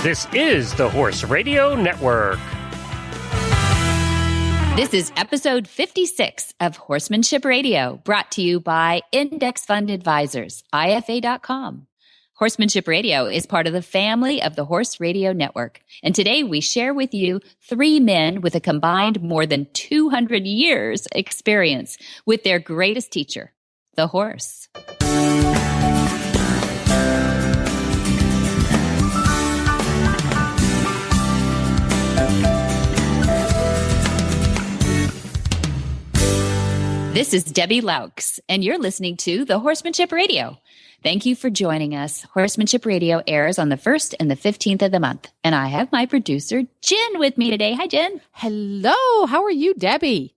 This is the Horse Radio Network. This is episode 56 of Horsemanship Radio, brought to you by Index Fund Advisors, IFA.com. Horsemanship Radio is part of the family of the Horse Radio Network. And today we share with you three men with a combined more than 200 years experience with their greatest teacher, the horse. This is Debbie Laux, and you're listening to the Horsemanship Radio. Thank you for joining us. Horsemanship Radio airs on the 1st and the 15th of the month. And I have my producer, Jen, with me today. Hi, Jen. Hello. How are you, Debbie?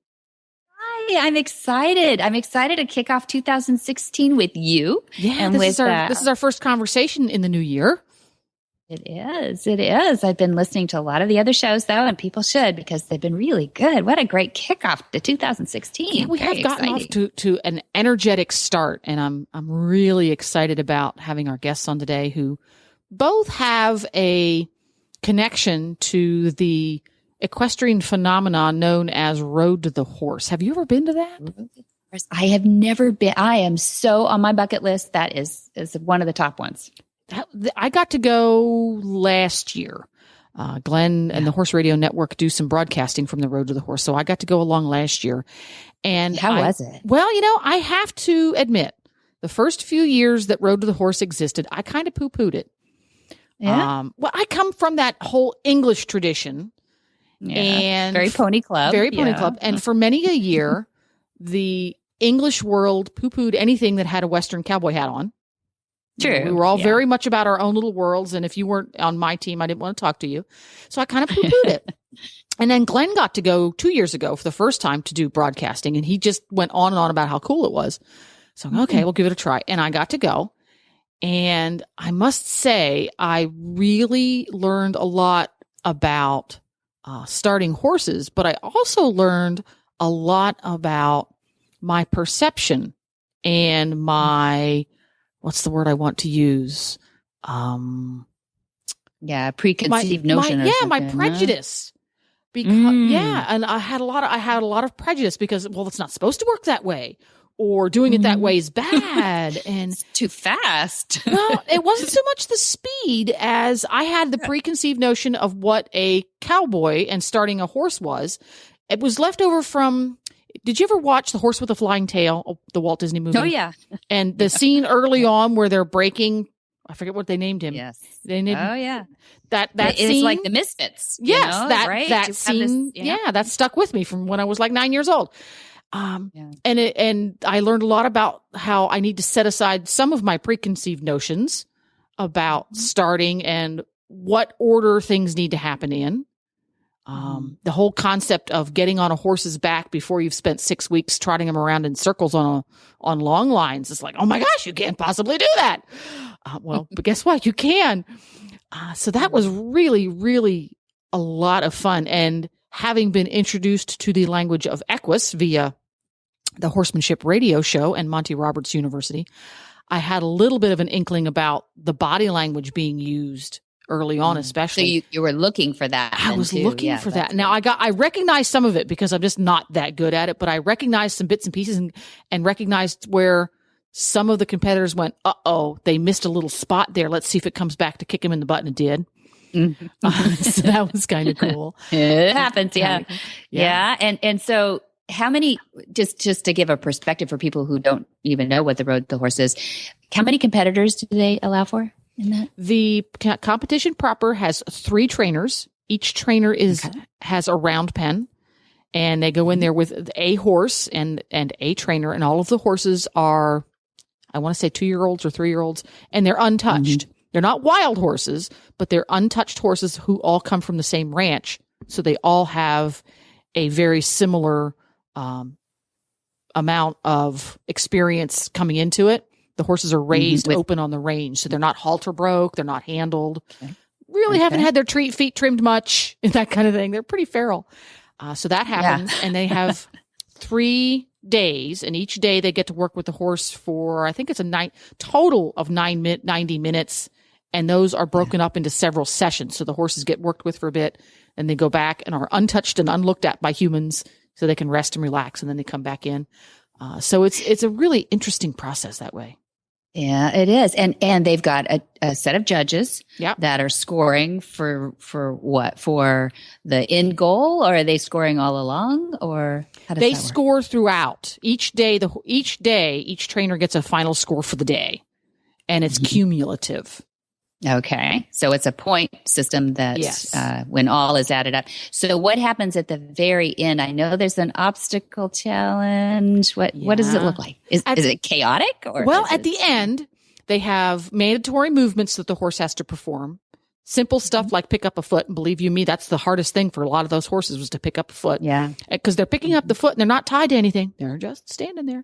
Hi, I'm excited. I'm excited to kick off 2016 with you. Yeah, and this is our first conversation in the new year. It is. I've been listening to a lot of the other shows, though, and people should because they've been really good. What a great kickoff to 2016. Yeah, we have gotten off to an energetic start, and I'm really excited about having our guests on today who both have a connection to the equestrian phenomenon known as Road to the Horse. Have you ever been to that? I have never been. I am so on my bucket list. That is one of the top ones. I got to go last year. Glenn and the Horse Radio Network do some broadcasting from the Road to the Horse. So I got to go along last year. And how was it? Well, I have to admit, the first few years that Road to the Horse existed, I kind of poo-pooed it. Yeah. Well, I come from that whole English tradition. Yeah. And very pony club. And for many a year, the English world poo-pooed anything that had a Western cowboy hat on. True. We were all very much about our own little worlds. And if you weren't on my team, I didn't want to talk to you. So I kind of poo-pooed it. And then Glenn got to go 2 years ago for the first time to do broadcasting. And he just went on and on about how cool it was. So, okay, we'll give it a try. And I got to go. And I must say, I really learned a lot about starting horses. But I also learned a lot about my perception and my... what's the word I want to use? Preconceived notion. My prejudice. Because and I had a lot of prejudice because it's not supposed to work that way, or doing it that way is bad and it's too fast. Well, it wasn't so much the speed as I had the preconceived notion of what a cowboy and starting a horse was. It was left over from. Did you ever watch The Horse with a Flying Tail, the Walt Disney movie? Oh, yeah. And the scene early on where they're breaking, I forget what they named him. Yes. They named that it's scene. It's like the Misfits. Yes, right? that scene. That stuck with me from when I was like 9 years old. And I learned a lot about how I need to set aside some of my preconceived notions about starting and what order things need to happen in. The whole concept of getting on a horse's back before you've spent 6 weeks trotting him around in circles on long lines. It's like, oh my gosh, you can't possibly do that. But guess what? You can. So that was really, really a lot of fun. And having been introduced to the language of equus via the Horsemanship Radio Show and Monty Roberts University, I had a little bit of an inkling about the body language being used early on, especially. So you were looking for that. I was looking for that. Now I recognized some of it because I'm just not that good at it, but I recognized some bits and pieces and recognized where some of the competitors went, they missed a little spot there. Let's see if it comes back to kick him in the butt, and it did. So that was kind of cool. It happens. Yeah. And so how many, just to give a perspective for people who don't even know what the Road to the Horse is, how many competitors do they allow for? In that? The competition proper has 3 trainers. Each trainer has a round pen, and they go in there with a horse and a trainer, and all of the horses are, I want to say 2-year-olds or 3-year-olds, and they're untouched. They're not wild horses, but they're untouched horses who all come from the same ranch, so they all have a very similar amount of experience coming into it. The horses are raised open on the range, so they're not halter broke, they're not handled. Really haven't had their feet trimmed much, and that kind of thing. They're pretty feral. So that happens, and they have 3 days, and each day they get to work with the horse for, I think it's a total of 90 minutes, And those are broken up into several sessions. So the horses get worked with for a bit, and they go back and are untouched and unlooked at by humans so they can rest and relax, and then they come back in. So it's a really interesting process that way. Yeah, it is. And they've got a set of judges Yep. that are scoring for what? For the end goal, or are they scoring all along, or how does They that work? score throughout. Each day, each trainer gets a final score for the day, and it's cumulative. Okay. So it's a point system that Yes. when all is added up. So what happens at the very end? I know there's an obstacle challenge. What does it Yeah. look like? Is it chaotic? Or Well, is at it- the end, they have mandatory movements that the horse has to perform. Simple stuff like pick up a foot. And believe you me, that's the hardest thing for a lot of those horses was to pick up a foot. Yeah. Because they're picking up the foot and they're not tied to anything. They're just standing there.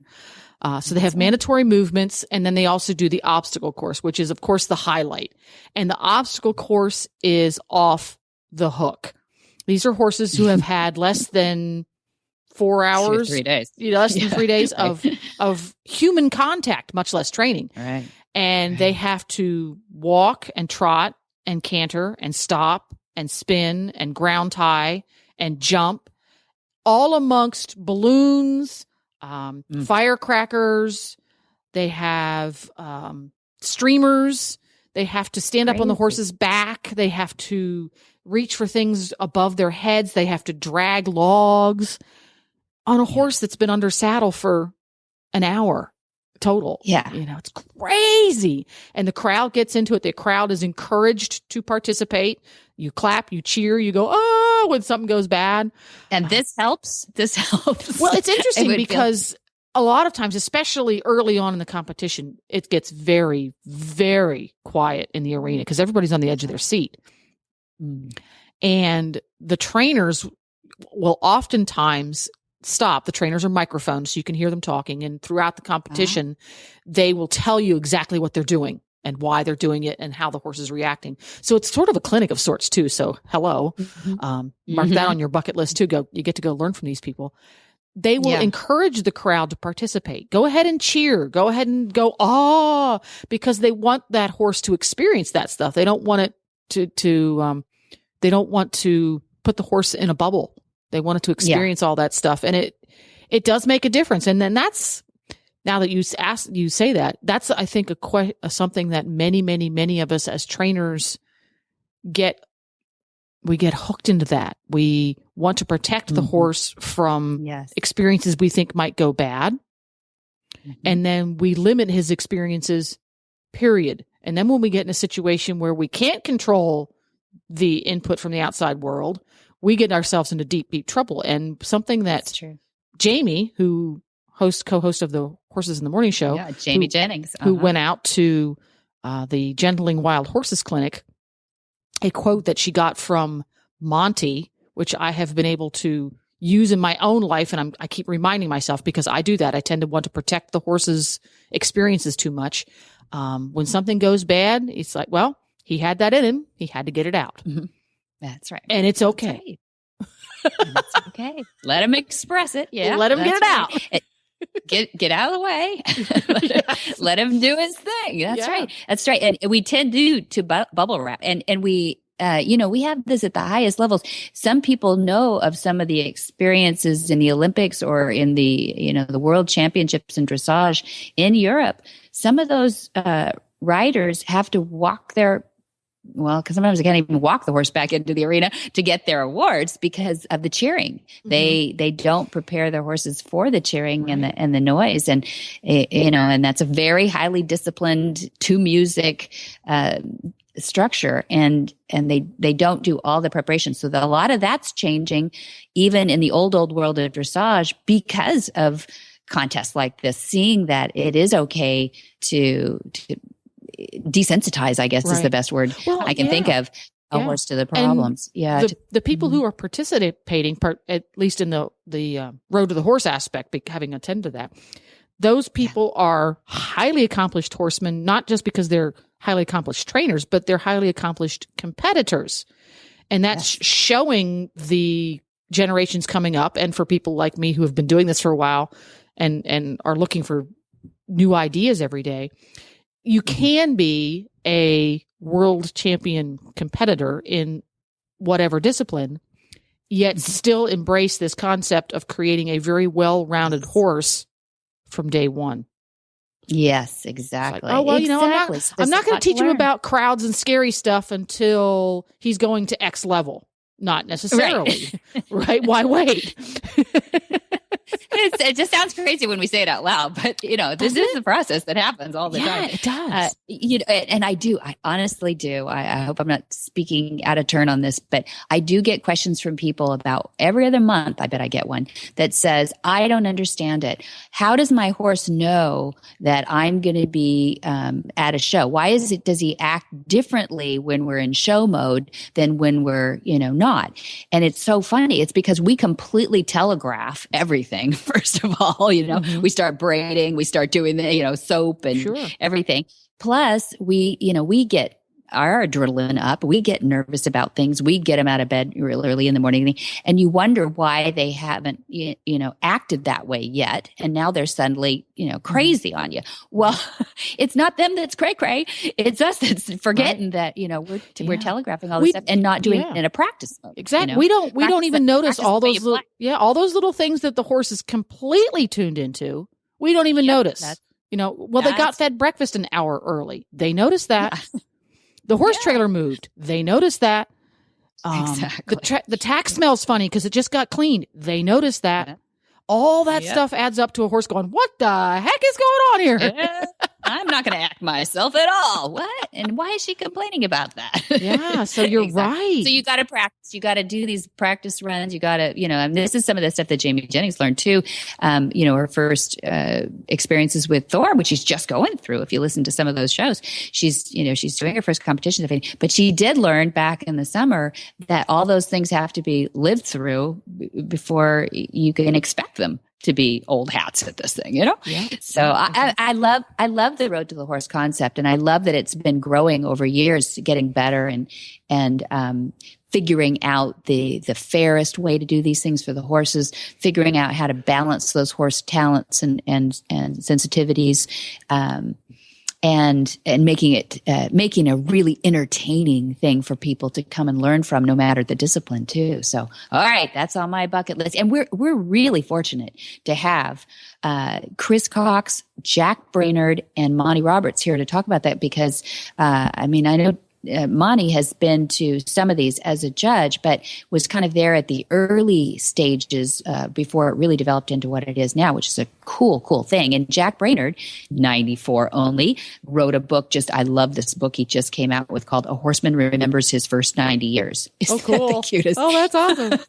So they have mandatory movements, and then they also do the obstacle course, which is, of course, the highlight. And the obstacle course is off the hook. These are horses who have had less than 4 hours, 3 days. less than 3 days of human contact, much less training. All right. And they have to walk and trot and canter and stop and spin and ground tie and jump, all amongst balloons, firecrackers. They have streamers. They have to stand up on the horse's back. They have to reach for things above their heads. They have to drag logs on a horse that's been under saddle for an hour total. Yeah. It's crazy. And the crowd gets into it. The crowd is encouraged to participate. You clap, you cheer, you go, oh, when something goes bad. And this helps. This helps. Well, it's interesting would because a lot of times, especially early on in the competition, it gets very, very quiet in the arena because everybody's on the edge of their seat. And the trainers will oftentimes stop. The trainers are microphones, so you can hear them talking. And throughout the competition, they will tell you exactly what they're doing and why they're doing it and how the horse is reacting. So it's sort of a clinic of sorts too. So hello, mark that on your bucket list too. You get to go learn from these people. They will encourage the crowd to participate. Go ahead and cheer. Go ahead and go, because they want that horse to experience that stuff. They don't want it they don't want to put the horse in a bubble. They want it to experience all that stuff. And it does make a difference. And then that's, now that you say that, that's, I think, something that many, many, many of us as trainers we get hooked into that. We want to protect the horse from experiences we think might go bad. And then we limit his experiences, period. And then when we get in a situation where we can't control the input from the outside world, we get ourselves into deep, deep trouble. And something that Jamie, who co-host of the Horses in the Morning Show, Jamie Jennings, who went out to the Gentling Wild Horses Clinic, a quote that she got from Monty, which I have been able to use in my own life. And I keep reminding myself because I do that. I tend to want to protect the horse's experiences too much. When something goes bad, it's like, well, he had that in him. He had to get it out. That's right. And it's okay. That's okay. Let him express it. Yeah. Let him get it out. Get out of the way. Let him do his thing. That's right. That's right. And we tend to bubble wrap. And we, we have this at the highest levels. Some people know of some of the experiences in the Olympics or in the, the world championships in dressage in Europe. Some of those riders have to walk because sometimes they can't even walk the horse back into the arena to get their awards because of the cheering. They don't prepare their horses for the cheering and the noise, and and that's a very highly disciplined to music structure, and they don't do all the preparation. So a lot of that's changing, even in the old world of dressage, because of contests like this, seeing that it is okay to desensitize, I guess is the best word I can think of, a horse to the problems. And the people who are participating, at least in the road to the horse aspect, having attended to that, those people are highly accomplished horsemen, not just because they're highly accomplished trainers, but they're highly accomplished competitors. And that's showing the generations coming up. And for people like me who have been doing this for a while and are looking for new ideas every day, you can be a world champion competitor in whatever discipline, yet still embrace this concept of creating a very well-rounded horse from day one. Yes, exactly. Like, oh, well, exactly. I'm not going to teach him about crowds and scary stuff until he's going to X level. Not necessarily. Right? Why wait? It just sounds crazy when we say it out loud, but this is the process that happens all the time. Yeah, it does. And I honestly do. I hope I'm not speaking out of turn on this, but I do get questions from people about every other month. I bet I get one that says, I don't understand it. How does my horse know that I'm going to be at a show? Why does he act differently when we're in show mode than when we're, not? And it's so funny. It's because we completely telegraph everything. First of all, we start braiding, we start doing the, soap and everything. Plus we get our adrenaline up. We get nervous about things. We get them out of bed real early in the morning. And you wonder why they haven't, acted that way yet. And now they're suddenly, crazy on you. Well, it's not them that's cray-cray. It's us that's forgetting that, we're telegraphing all this stuff and not doing it in a practice mode. Exactly. We don't even notice all those little things that the horse is completely tuned into. We don't even notice. They got fed breakfast an hour early. They notice that. The horse trailer moved. They noticed that. Exactly. The tack smells funny because it just got cleaned. They noticed that. Yeah. All that stuff adds up to a horse going, what the heck is going on here? I'm not going to act myself at all. What? And why is she complaining about that? Yeah, so you're right. So you got to practice. You got to do these practice runs. You got to, and this is some of the stuff that Jamie Jennings learned too. Her first experiences with Thor, which she's just going through. If you listen to some of those shows, she's doing her first competition. But she did learn back in the summer that all those things have to be lived through before you can expect them to be old hats at this thing, Yeah. So I love the Road to the Horse concept, and I love that it's been growing over years, getting better and figuring out the fairest way to do these things for the horses, figuring out how to balance those horse talents and sensitivities, and making a really entertaining thing for people to come and learn from, no matter the discipline too. So, all right, that's on my bucket list, and we're really fortunate to have Chris Cox, Jack Brainerd, and Monty Roberts here to talk about that because I know. Monty has been to some of these as a judge, but was kind of there at the early stages before it really developed into what it is now, which is a cool thing. And Jack Brainerd, 94 only, wrote a book. I love this book he just came out with called A Horseman Remembers His First 90 Years. Oh, cool. The cutest? Oh, that's awesome.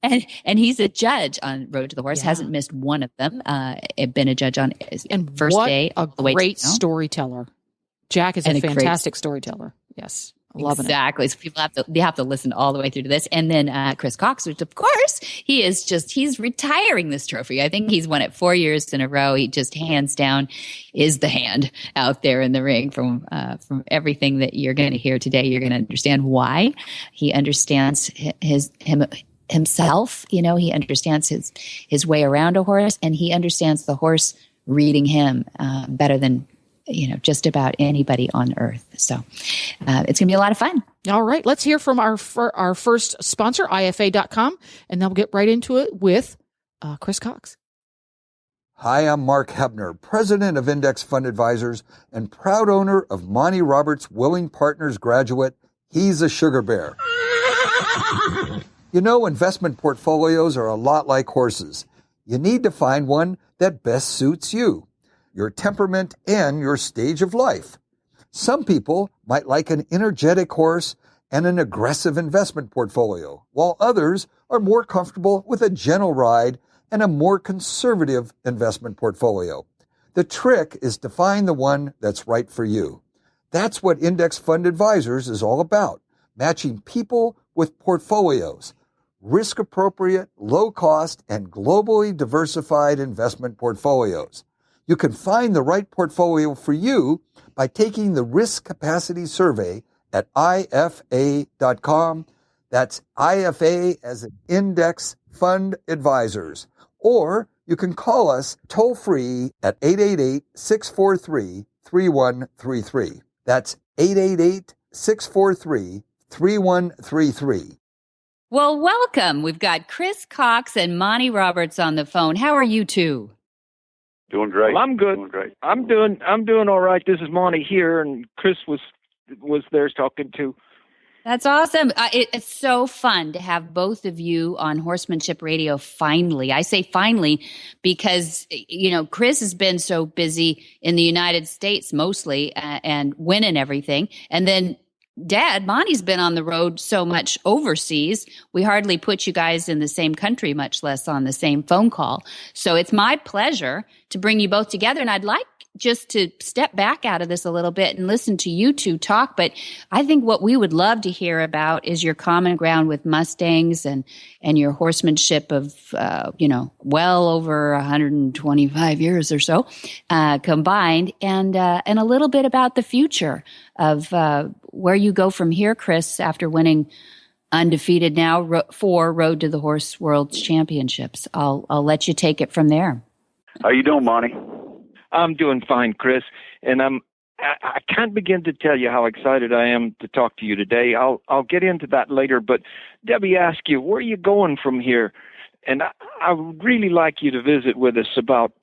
And he's a judge on Road to the Horse. Hasn't missed one of them. Been a judge on first day. A great storyteller. Jack is a fantastic storyteller. Yes. Loving exactly. So people have to listen all the way through to this. And then Chris Cox, which of course he's retiring this trophy. I think he's won it 4 years in a row. He just hands down is the hand out there in the ring. From everything that you're going to hear today, you're going to understand why. He understands himself. He understands his way around a horse, and he understands the horse reading him better than just about anybody on earth. So it's going to be a lot of fun. All right. Let's hear from our first sponsor, IFA.com, and then we'll get right into it with Chris Cox. Hi, I'm Mark Hebner, president of Index Fund Advisors and proud owner of Monty Roberts Willing Partners graduate, He's a Sugar Bear. Investment portfolios are a lot like horses. You need to find one that best suits you, your temperament, and your stage of life. Some people might like an energetic horse and an aggressive investment portfolio, while others are more comfortable with a gentle ride and a more conservative investment portfolio. The trick is to find the one that's right for you. That's what Index Fund Advisors is all about, matching people with portfolios, risk-appropriate, low-cost, and globally diversified investment portfolios. You can find the right portfolio for you by taking the Risk Capacity Survey at IFA.com. That's IFA as in Index Fund Advisors. Or you can call us toll-free at 888-643-3133. That's 888-643-3133. Well, welcome. We've got Chris Cox and Monty Roberts on the phone. How are you two? Doing great. Well, I'm good. Doing great. I'm doing all right. This is Monty here, and Chris was there talking to. That's awesome. It's so fun to have both of you on Horsemanship Radio finally. I say finally because, Chris has been so busy in the United States mostly and winning everything. And then Dad, Monty's been on the road so much overseas. We hardly put you guys in the same country, much less on the same phone call. So it's my pleasure to bring you both together. And I'd like just to step back out of this a little bit and listen to you two talk. But I think what we would love to hear about is your common ground with Mustangs and your horsemanship of, well over 125 years or so combined, and a little bit about the future of where you go from here, Chris, after winning undefeated now 4 Road to the Horse World Championships. I'll let you take it from there. How you doing, Monty? I'm doing fine, Chris, and I can't begin to tell you how excited I am to talk to you today. I'll get into that later, but Debbie asked you, where are you going from here? And I would really like you to visit with us about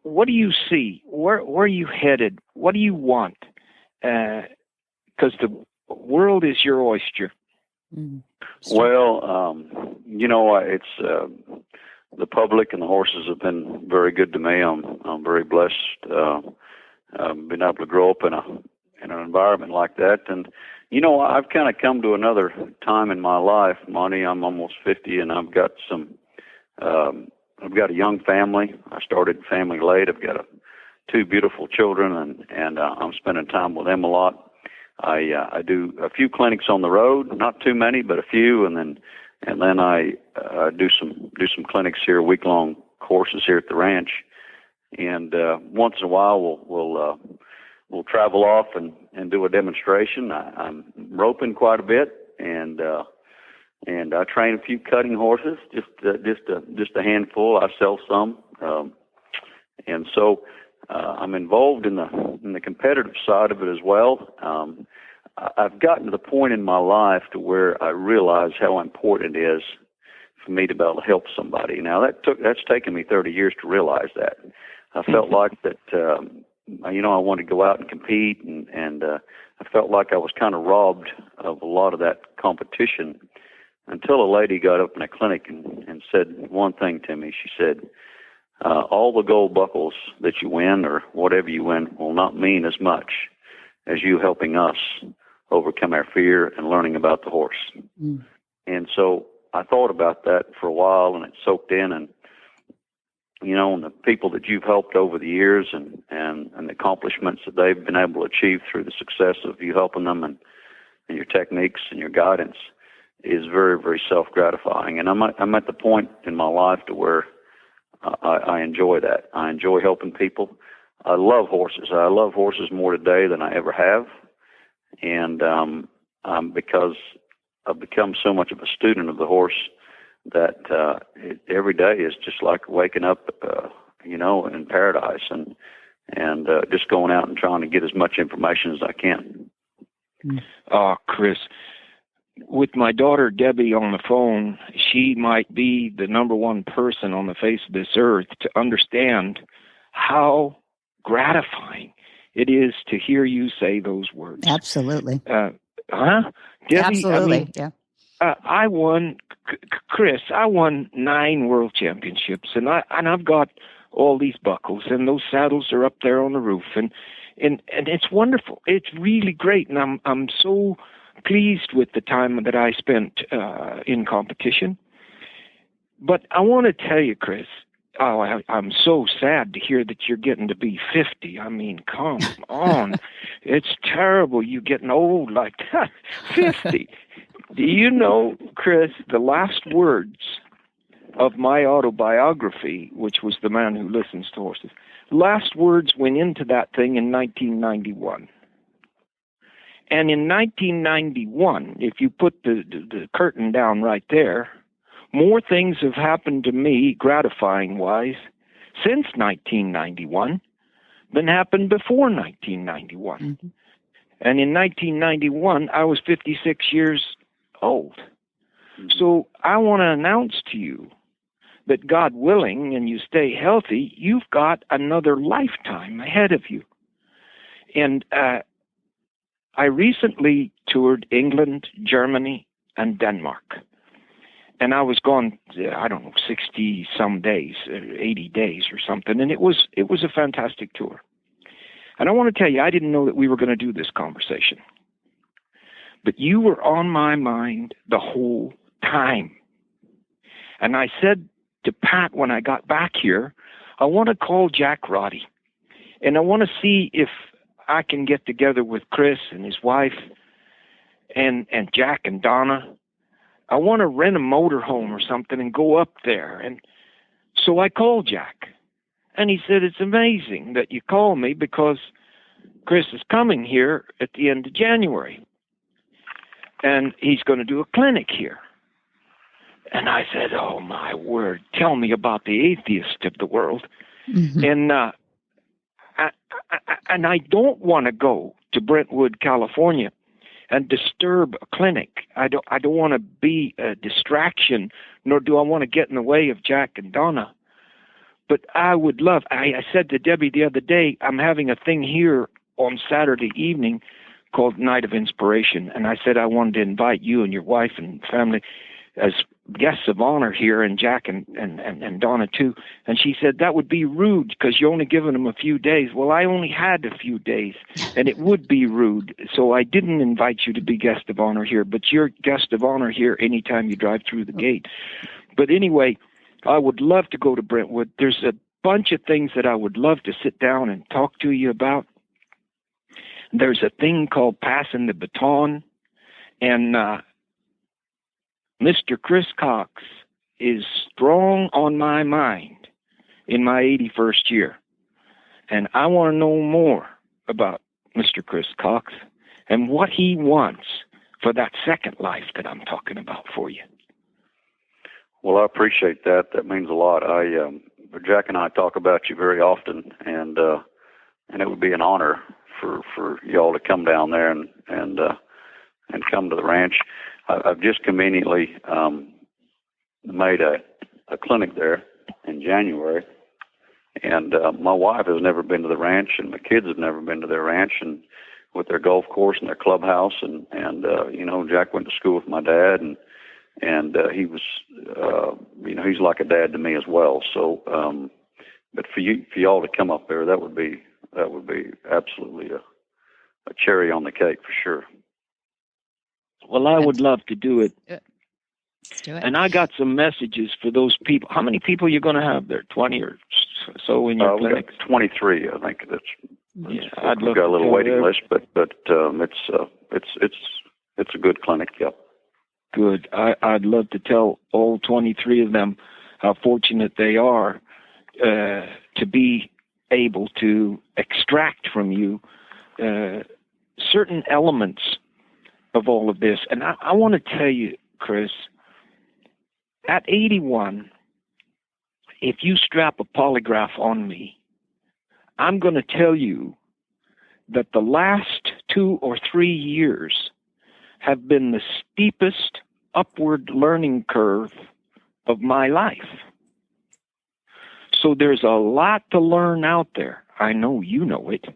what do you see? Where are you headed? What do you want? Because the world is your oyster. Mm-hmm. Well, it's the public and the horses have been very good to me. I'm very blessed. Been able to grow up in an environment like that, and I've kind of come to another time in my life, Monty. I'm almost 50, and I've got a young family. I started family late. I've got 2 beautiful children, and I'm spending time with them a lot. I do a few clinics on the road, not too many, but a few, and then I do some clinics here, week-long courses here at the ranch, and once in a while we'll travel off and do a demonstration. I'm roping quite a bit, and I train a few cutting horses, just a handful. I sell some, and so I'm involved in the competitive side of it as well. I've gotten to the point in my life to where I realize how important it is for me to be able to help somebody. Now that's taken me 30 years to realize that. I felt like that, I wanted to go out and compete, and I felt like I was kind of robbed of a lot of that competition until a lady got up in a clinic and said one thing to me. She said, all the gold buckles that you win or whatever you win will not mean as much as you helping us overcome our fear and learning about the horse. Mm. And so I thought about that for a while, and it soaked in, and and the people that you've helped over the years and the accomplishments that they've been able to achieve through the success of you helping them and your techniques and your guidance is very, very self-gratifying. And I'm at the point in my life to where I enjoy that. I enjoy helping people. I love horses. I love horses more today than I ever have. And because I've become so much of a student of the horse that every day is just like waking up, in paradise and just going out and trying to get as much information as I can. Oh, Chris, with my daughter Debbie on the phone, she might be the number one person on the face of this earth to understand how gratifying it is to hear you say those words. Absolutely. Debbie, absolutely. Yeah. I won, Chris. I won 9 world championships, and I've got all these buckles, and those saddles are up there on the roof, and it's wonderful. It's really great, and I'm so pleased with the time that I spent in competition. But I want to tell you, Chris. I'm so sad to hear that you're getting to be 50. I mean, come on. It's terrible you getting old like that. 50. Do you know, Chris, the last words of my autobiography, which was The Man Who Listens to Horses, last words went into that thing in 1991. And in 1991, if you put the curtain down right there, more things have happened to me, gratifying-wise, since 1991 than happened before 1991. And in 1991, I was 56 years old. So I want to announce to you that God willing, and you stay healthy, you've got another lifetime ahead of you. And I recently toured England, Germany, and Denmark. And I was gone, 60-some days, 80 days or something. And it was a fantastic tour. And I want to tell you, I didn't know that we were going to do this conversation. But you were on my mind the whole time. And I said to Pat when I got back here, I want to call Jack Roddy. And I want to see if I can get together with Chris and his wife and Jack and Donna. I want to rent a motorhome or something and go up there. And so I called Jack. And he said, it's amazing that you call me because Chris is coming here at the end of January. And he's going to do a clinic here. And I said, oh, my word, tell me about the atheist of the world. Mm-hmm. And I don't want to go to Brentwood, California and disturb a clinic. I don't want to be a distraction, nor do I want to get in the way of Jack and Donna. But I would love, I said to Debbie the other day, I'm having a thing here on Saturday evening called Night of Inspiration. And I said I wanted to invite you and your wife and family as guests of honor here, and Jack and Donna too. And she said, that would be rude because you're only giving them a few days. Well, I only had a few days, and it would be rude. So I didn't invite you to be guest of honor here, but you're guest of honor here anytime you drive through the gate. But anyway, I would love to go to Brentwood. There's a bunch of things that I would love to sit down and talk to you about. There's a thing called passing the baton, and Mr. Chris Cox is strong on my mind in my 81st year. And I want to know more about Mr. Chris Cox and what he wants for that second life that I'm talking about for you. Well, I appreciate that. That means a lot. Jack and I talk about you very often, and it would be an honor for y'all to come down there and come to the ranch. I've just conveniently made a clinic there in January, and my wife has never been to the ranch, and my kids have never been to their ranch, and with their golf course and their clubhouse, and Jack went to school with my dad, and he was he's like a dad to me as well. So, but for y'all to come up there, that would be absolutely a cherry on the cake for sure. Well, I would love to do it. Let's do it. And I got some messages for those people. How many people are you going to have there? 20 or so in your clinic? 23, I think. I'd love we've got a little waiting there. list, but it's a good clinic. Yep. Good. I'd love to tell all 23 of them how fortunate they are to be able to extract from you certain elements of all of this. And I want to tell you, Chris, at 81, if you strap a polygraph on me, I'm going to tell you that the last 2 or 3 years have been the steepest upward learning curve of my life. So there's a lot to learn out there. I know you know it.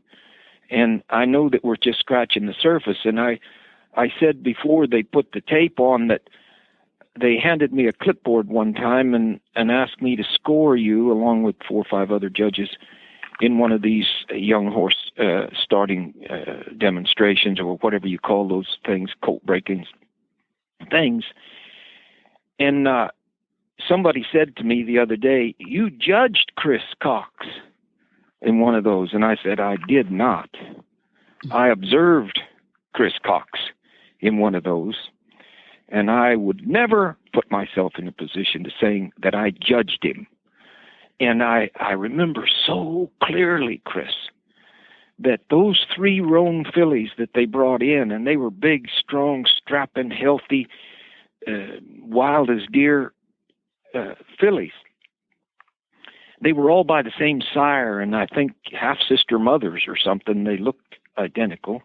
And I know that we're just scratching the surface. And I said before they put the tape on that they handed me a clipboard one time and asked me to score you along with 4 or 5 other judges in one of these young horse starting demonstrations or whatever you call those things, colt breakings things. And somebody said to me the other day, you judged Chris Cox in one of those. And I said, I did not. I observed Chris Cox in one of those. And I would never put myself in a position to saying that I judged him. And I remember so clearly, Chris, that those 3 roan fillies that they brought in, and they were big, strong, strapping, healthy, wild as deer fillies. They were all by the same sire, and I think half-sister mothers or something. They looked identical.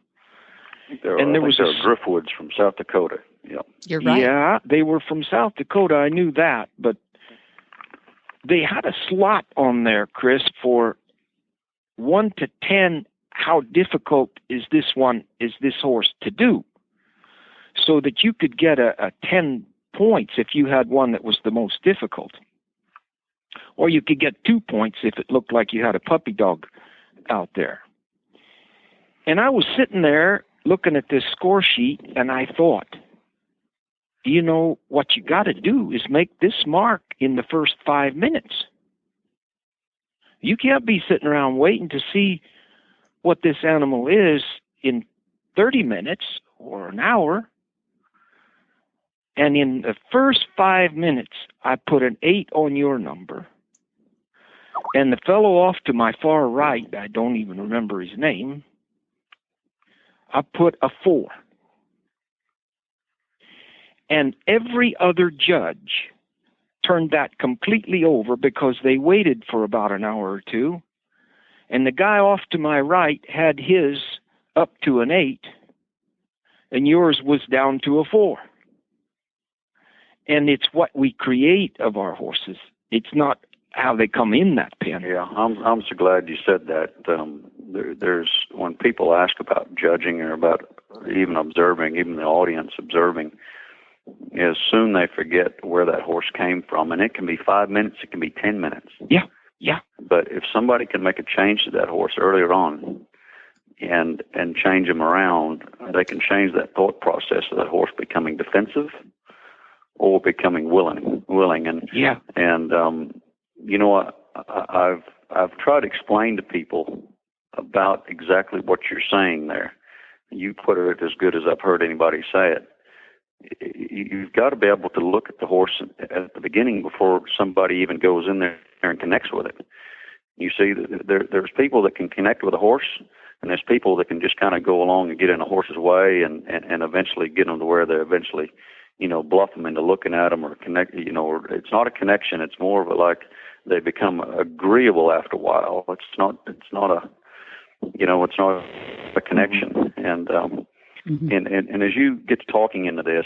There was Driftwoods from South Dakota. Yep. You're right. Yeah, they were from South Dakota. I knew that, but they had a slot on there, Chris, for 1 to 10. How difficult is this horse to do? So that you could get a 10 points if you had one that was the most difficult. Or you could get 2 points if it looked like you had a puppy dog out there. And I was sitting there looking at this score sheet, and I thought, you know, what you got to do is make this mark in the first 5 minutes. You can't be sitting around waiting to see what this animal is in 30 minutes or an hour. And in the first 5 minutes, I put an 8 on your number. And the fellow off to my far right, I don't even remember his name, I put a 4. And every other judge turned that completely over because they waited for about an hour or two. And the guy off to my right had his up to an 8, and yours was down to a 4. And it's what we create of our horses. It's not how they come in that pen. Yeah, I'm so glad you said that. There's when people ask about judging or about even observing, even the audience observing, as soon they forget where that horse came from, and it can be 5 minutes, it can be 10 minutes. Yeah, yeah. But if somebody can make a change to that horse earlier on and change them around, they can change that thought process of that horse becoming defensive or becoming willing. And yeah. And you know what? I've tried to explain to people about exactly what you're saying there. You put it as good as I've heard anybody say it. You've got to be able to look at the horse at the beginning before somebody even goes in there and connects with it. You see, there's people that can connect with a horse, and there's people that can just kind of go along and get in a horse's way and eventually get them to where they eventually, bluff them into looking at them or connect, or it's not a connection. It's more of a like they become agreeable after a while. It's not a connection. And, and as you get to talking into this,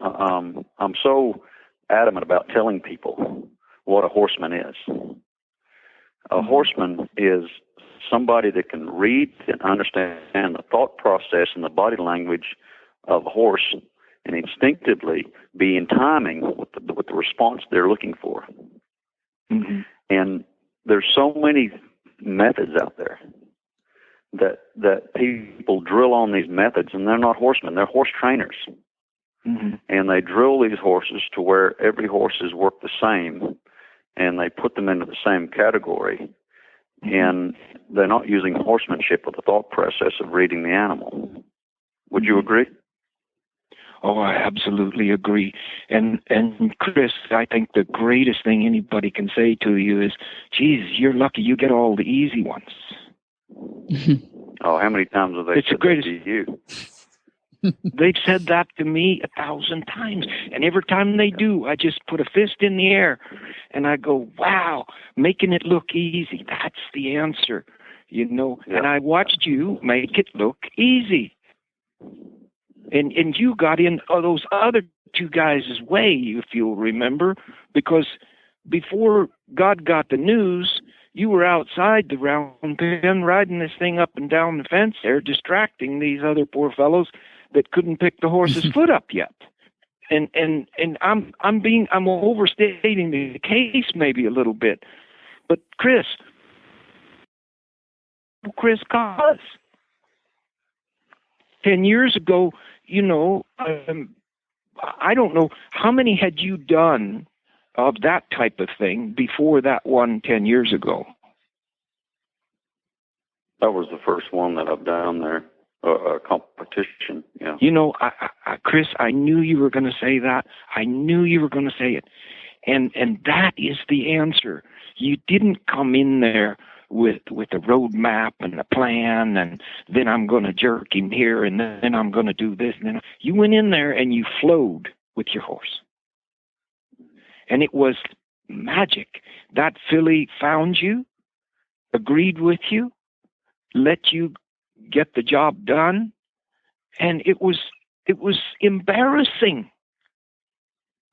I'm so adamant about telling people what a horseman is. A horseman is somebody that can read and understand the thought process and the body language of a horse and instinctively be in timing with the response they're looking for. Mm-hmm. And there's so many methods out there that people drill on these methods, and they're not horsemen, they're horse trainers. Mm-hmm. And they drill these horses to where every horse is worked the same, and they put them into the same category. Mm-hmm. And they're not using horsemanship with the thought process of reading the animal. Would you agree? Oh, I absolutely agree. And Chris, I think the greatest thing anybody can say to you is, geez, you're lucky you get all the easy ones. Oh, how many times have they said that to you? They've said that to me 1,000 times. And every time they do, I just put a fist in the air and I go, wow, making it look easy. That's the answer, Yeah. And I watched you make it look easy. And you got in those other two guys' way, if you'll remember, because before God got the news, you were outside the round pen riding this thing up and down the fence there, distracting these other poor fellows that couldn't pick the horse's foot up yet. And I'm overstating the case maybe a little bit. But Chris Cause 10 years ago, I don't know, how many had you done of that type of thing before that one 10 years ago? That was the first one that I've done there, a competition. Yeah. Chris, I knew you were going to say that. I knew you were going to say it. And that is the answer. You didn't come in there with a road map and a plan, and then I'm going to jerk him here, and then I'm going to do this. And then you went in there and you flowed with your horse. And it was magic. That filly found you, agreed with you, let you get the job done, And it was embarrassing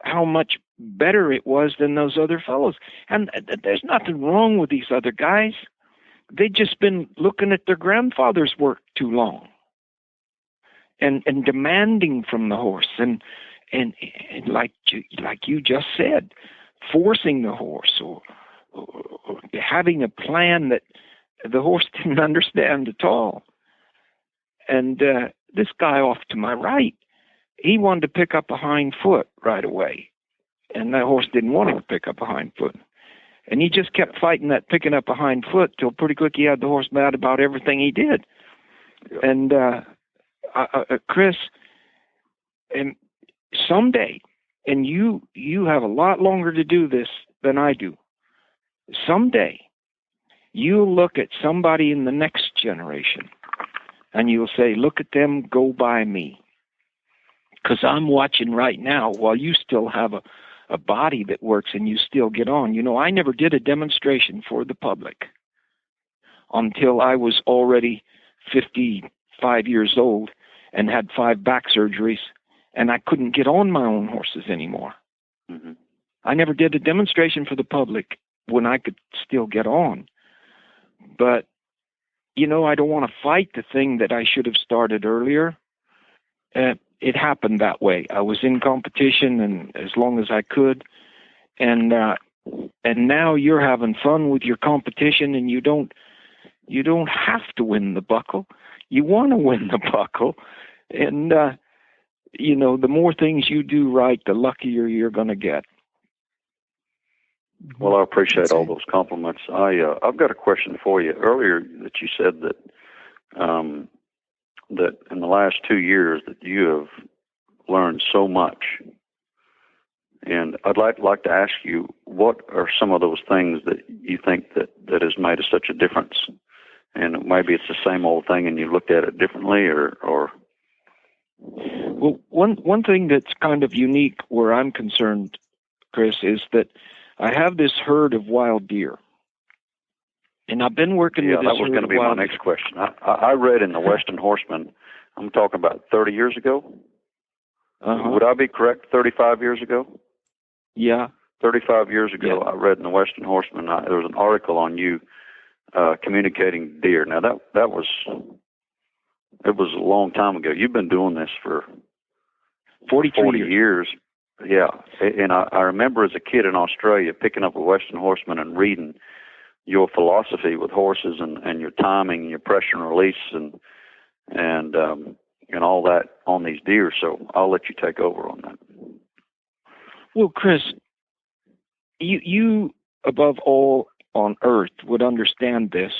how much better it was than those other fellows. And there's nothing wrong with these other guys. They'd just been looking at their grandfather's work too long and demanding from the horse and like you just said, forcing the horse or having a plan that the horse didn't understand at all. And this guy off to my right, he wanted to pick up a hind foot right away. And that horse didn't want him to pick up a hind foot. And he just kept fighting that picking up a hind foot till pretty quick he had the horse mad about everything he did. Yeah. And Chris, and someday, and you have a lot longer to do this than I do, someday you'll look at somebody in the next generation and you'll say, look at them go by me. Because I'm watching right now while you still have a body that works and you still get on. You know, I never did a demonstration for the public until I was already 55 years old and had 5 back surgeries, and I couldn't get on my own horses anymore. Mm-hmm. I never did a demonstration for the public when I could still get on. But, you know, I don't want to fight the thing that I should have started earlier. It happened that way. I was in competition and as long as I could. And now you're having fun with your competition, and you don't have to win the buckle. You want to win the buckle. And, you know, the more things you do right, the luckier you're going to get. Well, I appreciate all those compliments. I've got a question for you. Earlier that you said that that in the last 2 years that you have learned so much. And I'd like to ask you, what are some of those things that you think that has made such a difference? And maybe it's the same old thing and you looked at it differently, or... Well, one thing that's kind of unique where I'm concerned, Chris, is that I have this herd of wild deer. And I've been working with this herd of wild deer. Yeah, that was going to be my next question. I read in the Western Horseman, I'm talking about 30 years ago. Uh-huh. Would I be correct? 35 years ago? Yeah. 35 years ago, yeah. I read in the Western Horseman, there was an article on you communicating deer. Now, that was... It was a long time ago. You've been doing this for 40 years. Yeah. And I remember as a kid in Australia picking up a Western Horseman and reading your philosophy with horses and your timing and your pressure and release and all that on these deer. So I'll let you take over on that. Well, Chris, you above all on earth would understand this.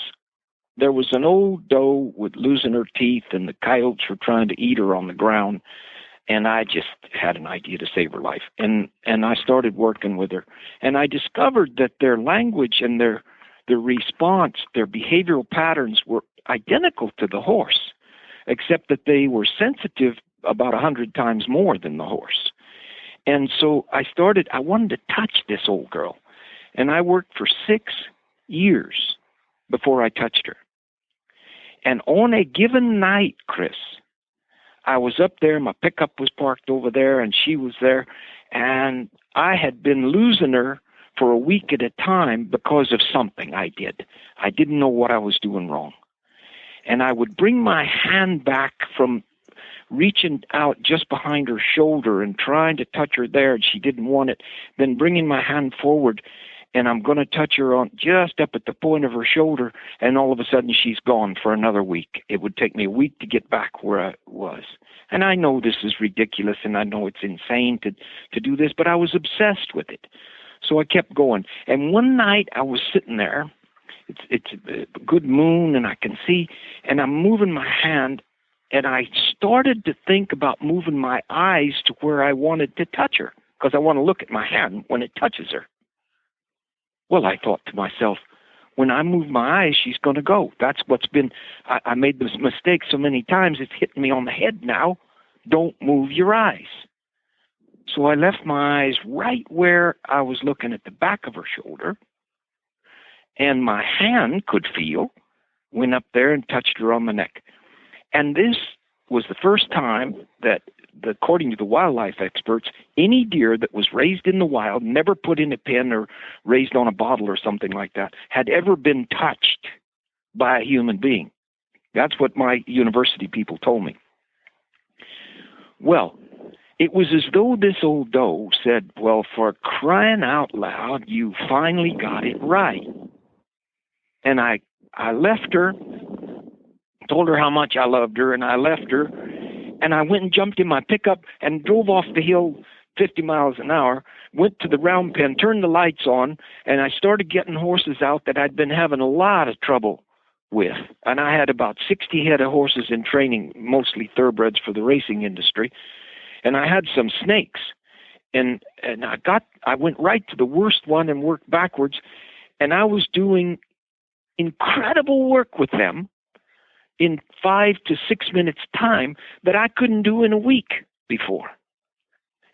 There was an old doe with losing her teeth, and the coyotes were trying to eat her on the ground, and I just had an idea to save her life. And I started working with her, and I discovered that their language and their response, their behavioral patterns were identical to the horse, except that they were sensitive about 100 times more than the horse. And so I wanted to touch this old girl, and I worked for 6 years before I touched her. And on a given night, Chris, I was up there, my pickup was parked over there, and she was there, and I had been losing her for a week at a time because of something I did. I didn't know what I was doing wrong. And I would bring my hand back from reaching out just behind her shoulder and trying to touch her there, and she didn't want it, then bringing my hand forward, and I'm going to touch her on just up at the point of her shoulder, and all of a sudden she's gone for another week. It would take me a week to get back where I was. And I know this is ridiculous, and I know it's insane to do this, but I was obsessed with it. So I kept going. And one night I was sitting there. It's a good moon, and I can see, and I'm moving my hand, and I started to think about moving my eyes to where I wanted to touch her, because I want to look at my hand when it touches her. Well, I thought to myself, when I move my eyes, she's going to go. That's what's been, I made this mistake so many times, it's hitting me on the head now. Don't move your eyes. So I left my eyes right where I was looking at the back of her shoulder, and my hand could feel, went up there and touched her on the neck. And this was the first time that, according to the wildlife experts, any deer that was raised in the wild, never put in a pen or raised on a bottle or something like that, had ever been touched by a human being. That's what my university people told me. Well, it was as though this old doe said, well, for crying out loud, you finally got it right. And I left her, told her how much I loved her, and I left her, and I went and jumped in my pickup and drove off the hill 50 miles an hour, went to the round pen, turned the lights on, and I started getting horses out that I'd been having a lot of trouble with. And I had about 60 head of horses in training, mostly thoroughbreds for the racing industry. And I had some snakes. And I went right to the worst one and worked backwards. And I was doing incredible work with them in 5 to 6 minutes time that I couldn't do in a week before.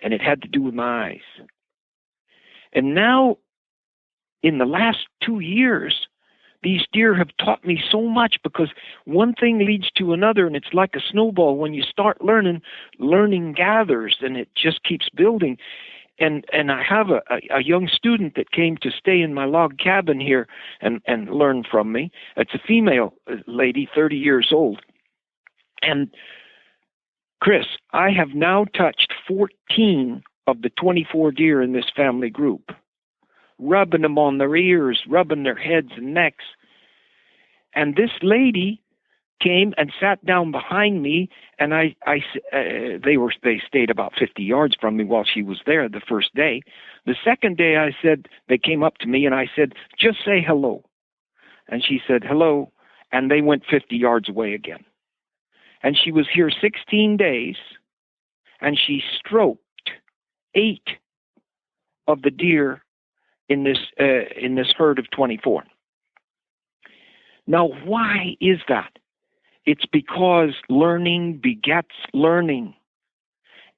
And it had to do with my eyes. And now, in the last 2 years, these deer have taught me so much, because one thing leads to another, and it's like a snowball. When you start learning, learning gathers, and it just keeps building. And I have a young student that came to stay in my log cabin here and learn from me. It's a female lady, 30 years old. And Chris, I have now touched 14 of the 24 deer in this family group, rubbing them on their ears, rubbing their heads and necks. And this lady came and sat down behind me, and they stayed about 50 yards from me while she was there the first day. The second day they came up to me, and I said, just say hello. And she said, hello, and they went 50 yards away again. And she was here 16 days, and she stroked 8 of the deer in this herd of 24. Now, why is that? It's because learning begets learning.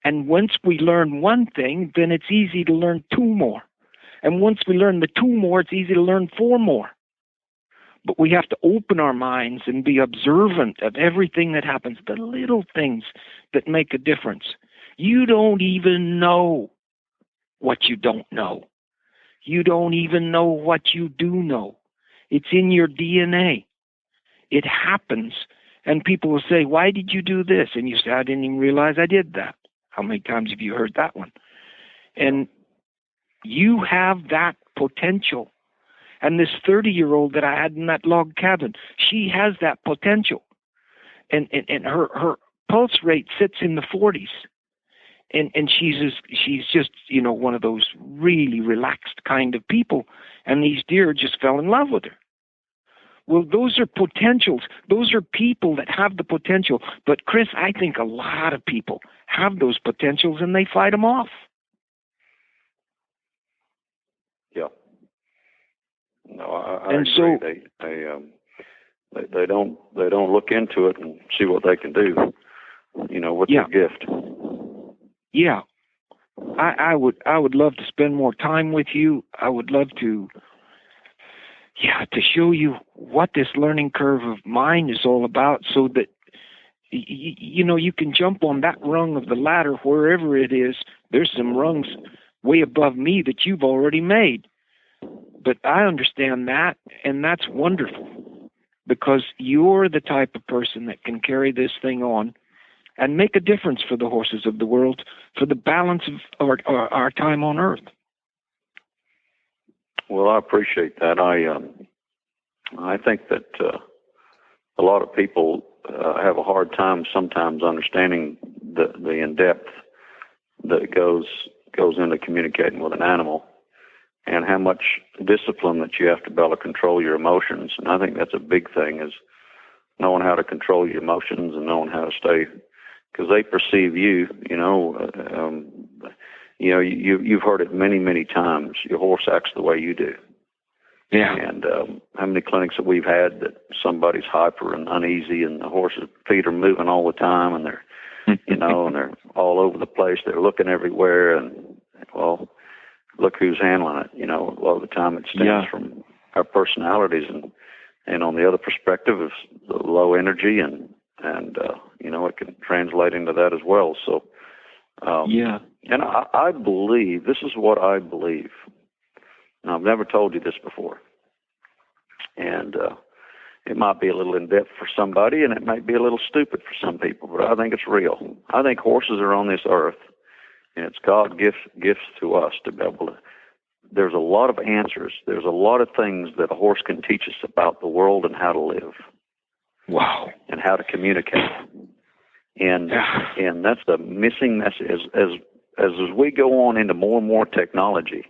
And once we learn one thing, then it's easy to learn 2 more. And once we learn the 2 more, it's easy to learn 4 more. But we have to open our minds and be observant of everything that happens, the little things that make a difference. You don't even know what you don't know. You don't even know what you do know. It's in your DNA. It happens. And people will say, why did you do this? And you say, I didn't even realize I did that. How many times have you heard that one? And you have that potential. And this 30-year-old that I had in that log cabin, she has that potential. And her pulse rate sits in the 40s. And she's just, one of those really relaxed kind of people. And these deer just fell in love with her. Well, those are potentials. Those are people that have the potential. But, Chris, I think a lot of people have those potentials and they fight them off. Yeah. No, I agree. So they don't look into it and see what they can do, with their gift. Yeah. I would love to spend more time with you. I would love to show you what this learning curve of mine is all about, so that you can jump on that rung of the ladder wherever it is. There's some rungs way above me that you've already made. But I understand that, and that's wonderful, because you're the type of person that can carry this thing on and make a difference for the horses of the world, for the balance of our time on Earth. Well, I appreciate that. I think that a lot of people have a hard time sometimes understanding the in-depth that goes into communicating with an animal, and how much discipline that you have to be able to control your emotions. And I think that's a big thing, is knowing how to control your emotions and knowing how to stay, because they perceive you, you've heard it many, many times. Your horse acts the way you do. Yeah. And how many clinics that we've had that somebody's hyper and uneasy, and the horse's feet are moving all the time, and they're, and they're all over the place. They're looking everywhere, and well, look who's handling it. A lot of the time it stems from our personalities, and on the other perspective is the low energy and it can translate into that as well. So, and I believe, this is what I believe. Now, I've never told you this before, and it might be a little in-depth for somebody, and it might be a little stupid for some people, but I think it's real. I think horses are on this earth, and it's God's gifts to us to be able to. There's a lot of answers. There's a lot of things that a horse can teach us about the world and how to live. Wow. And how to communicate. And that's the missing message. As we go on into more and more technology,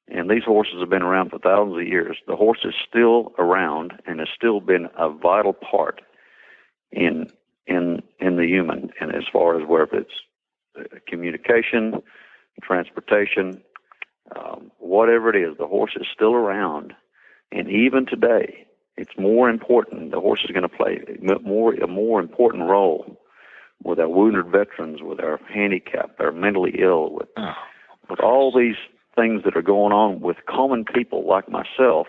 and these horses have been around for thousands of years, the horse is still around and has still been a vital part in the human, and as far as whether it's communication, transportation, whatever it is, the horse is still around. And even today, it's more important. The horse is going to play a more important role with our wounded veterans, with our handicapped, our mentally ill, with all these things that are going on with common people like myself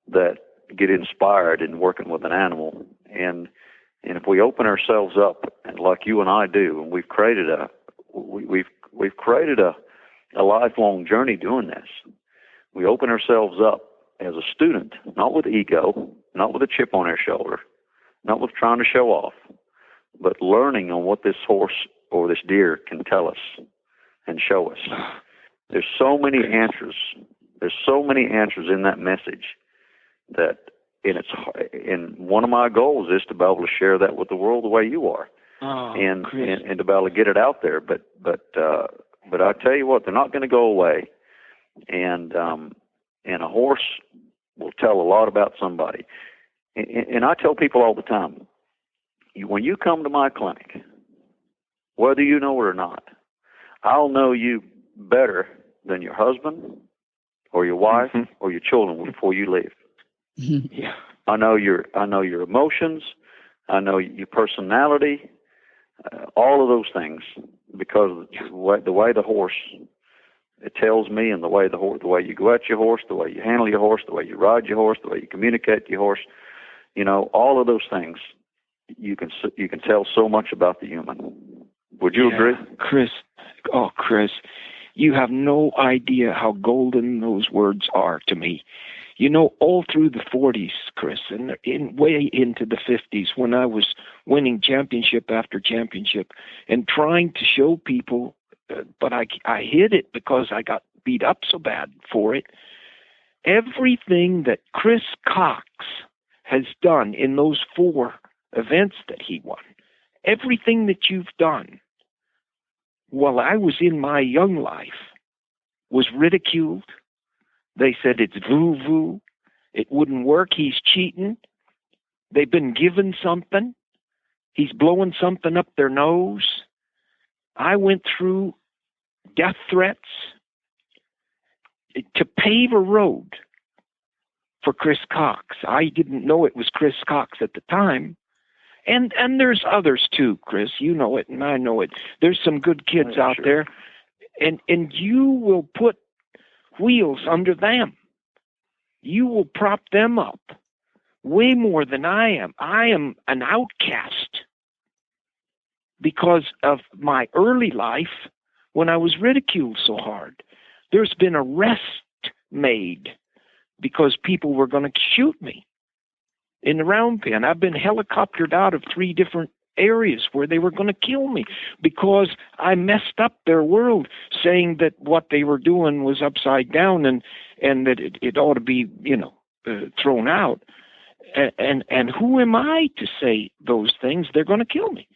that get inspired in working with an animal. And if we open ourselves up, and like you and I do, and we've created a lifelong journey doing this. We open ourselves up as a student, not with ego, not with a chip on our shoulder, not with trying to show off, but learning on what this horse or this deer can tell us and show us. There's so many answers. There's so many answers in that message that, and one of my goals is to be able to share that with the world the way you are, and to be able to get it out there. But I tell you what, they're not going to go away, and a horse will tell a lot about somebody. And I tell people all the time, when you come to my clinic, whether you know it or not, I'll know you better than your husband or your wife or your children before you leave. Yeah, I know your emotions, I know your personality, all of those things, because the way the horse, it tells me, and the way you go at your horse, the way you handle your horse, the way you ride your horse, the way you communicate to your horse, all of those things, you can tell so much about the human. Would you agree? Chris, you have no idea how golden those words are to me. All through the 40s, Chris, and way into the 50s, when I was winning championship after championship and trying to show people, but I hid it because I got beat up so bad for it. Everything that Chris Cox has done in those 4 events that he won, everything that you've done while I was in my young life was ridiculed. They said it's voo-voo. It wouldn't work. He's cheating. They've been given something. He's blowing something up their nose. I went through death threats to pave a road for Chris Cox. I didn't know it was Chris Cox at the time. And there's others too, Chris. You know it, and I know it. There's some good kids out there. And you will put wheels under them. You will prop them up way more than I am. I am an outcast because of my early life when I was ridiculed so hard. There's been arrest made because people were going to shoot me in the round pen. I've been helicoptered out of 3 different areas where they were going to kill me because I messed up their world, saying that what they were doing was upside down and that it ought to be, thrown out. And who am I to say those things? They're going to kill me.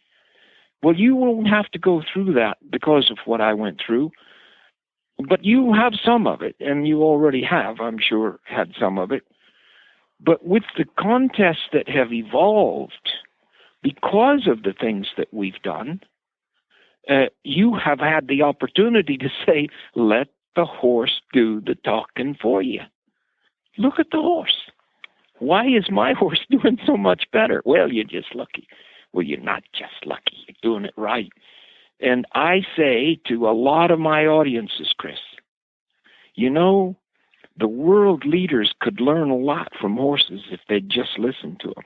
Well, you won't have to go through that because of what I went through, but you have some of it, and you already have, I'm sure, had some of it. But with the contests that have evolved because of the things that we've done, you have had the opportunity to say, let the horse do the talking for you. Look at the horse. Why is my horse doing so much better? Well, you're just lucky. Well, you're not just lucky. You're doing it right. And I say to a lot of my audiences, Chris, the world leaders could learn a lot from horses if they'd just listen to them.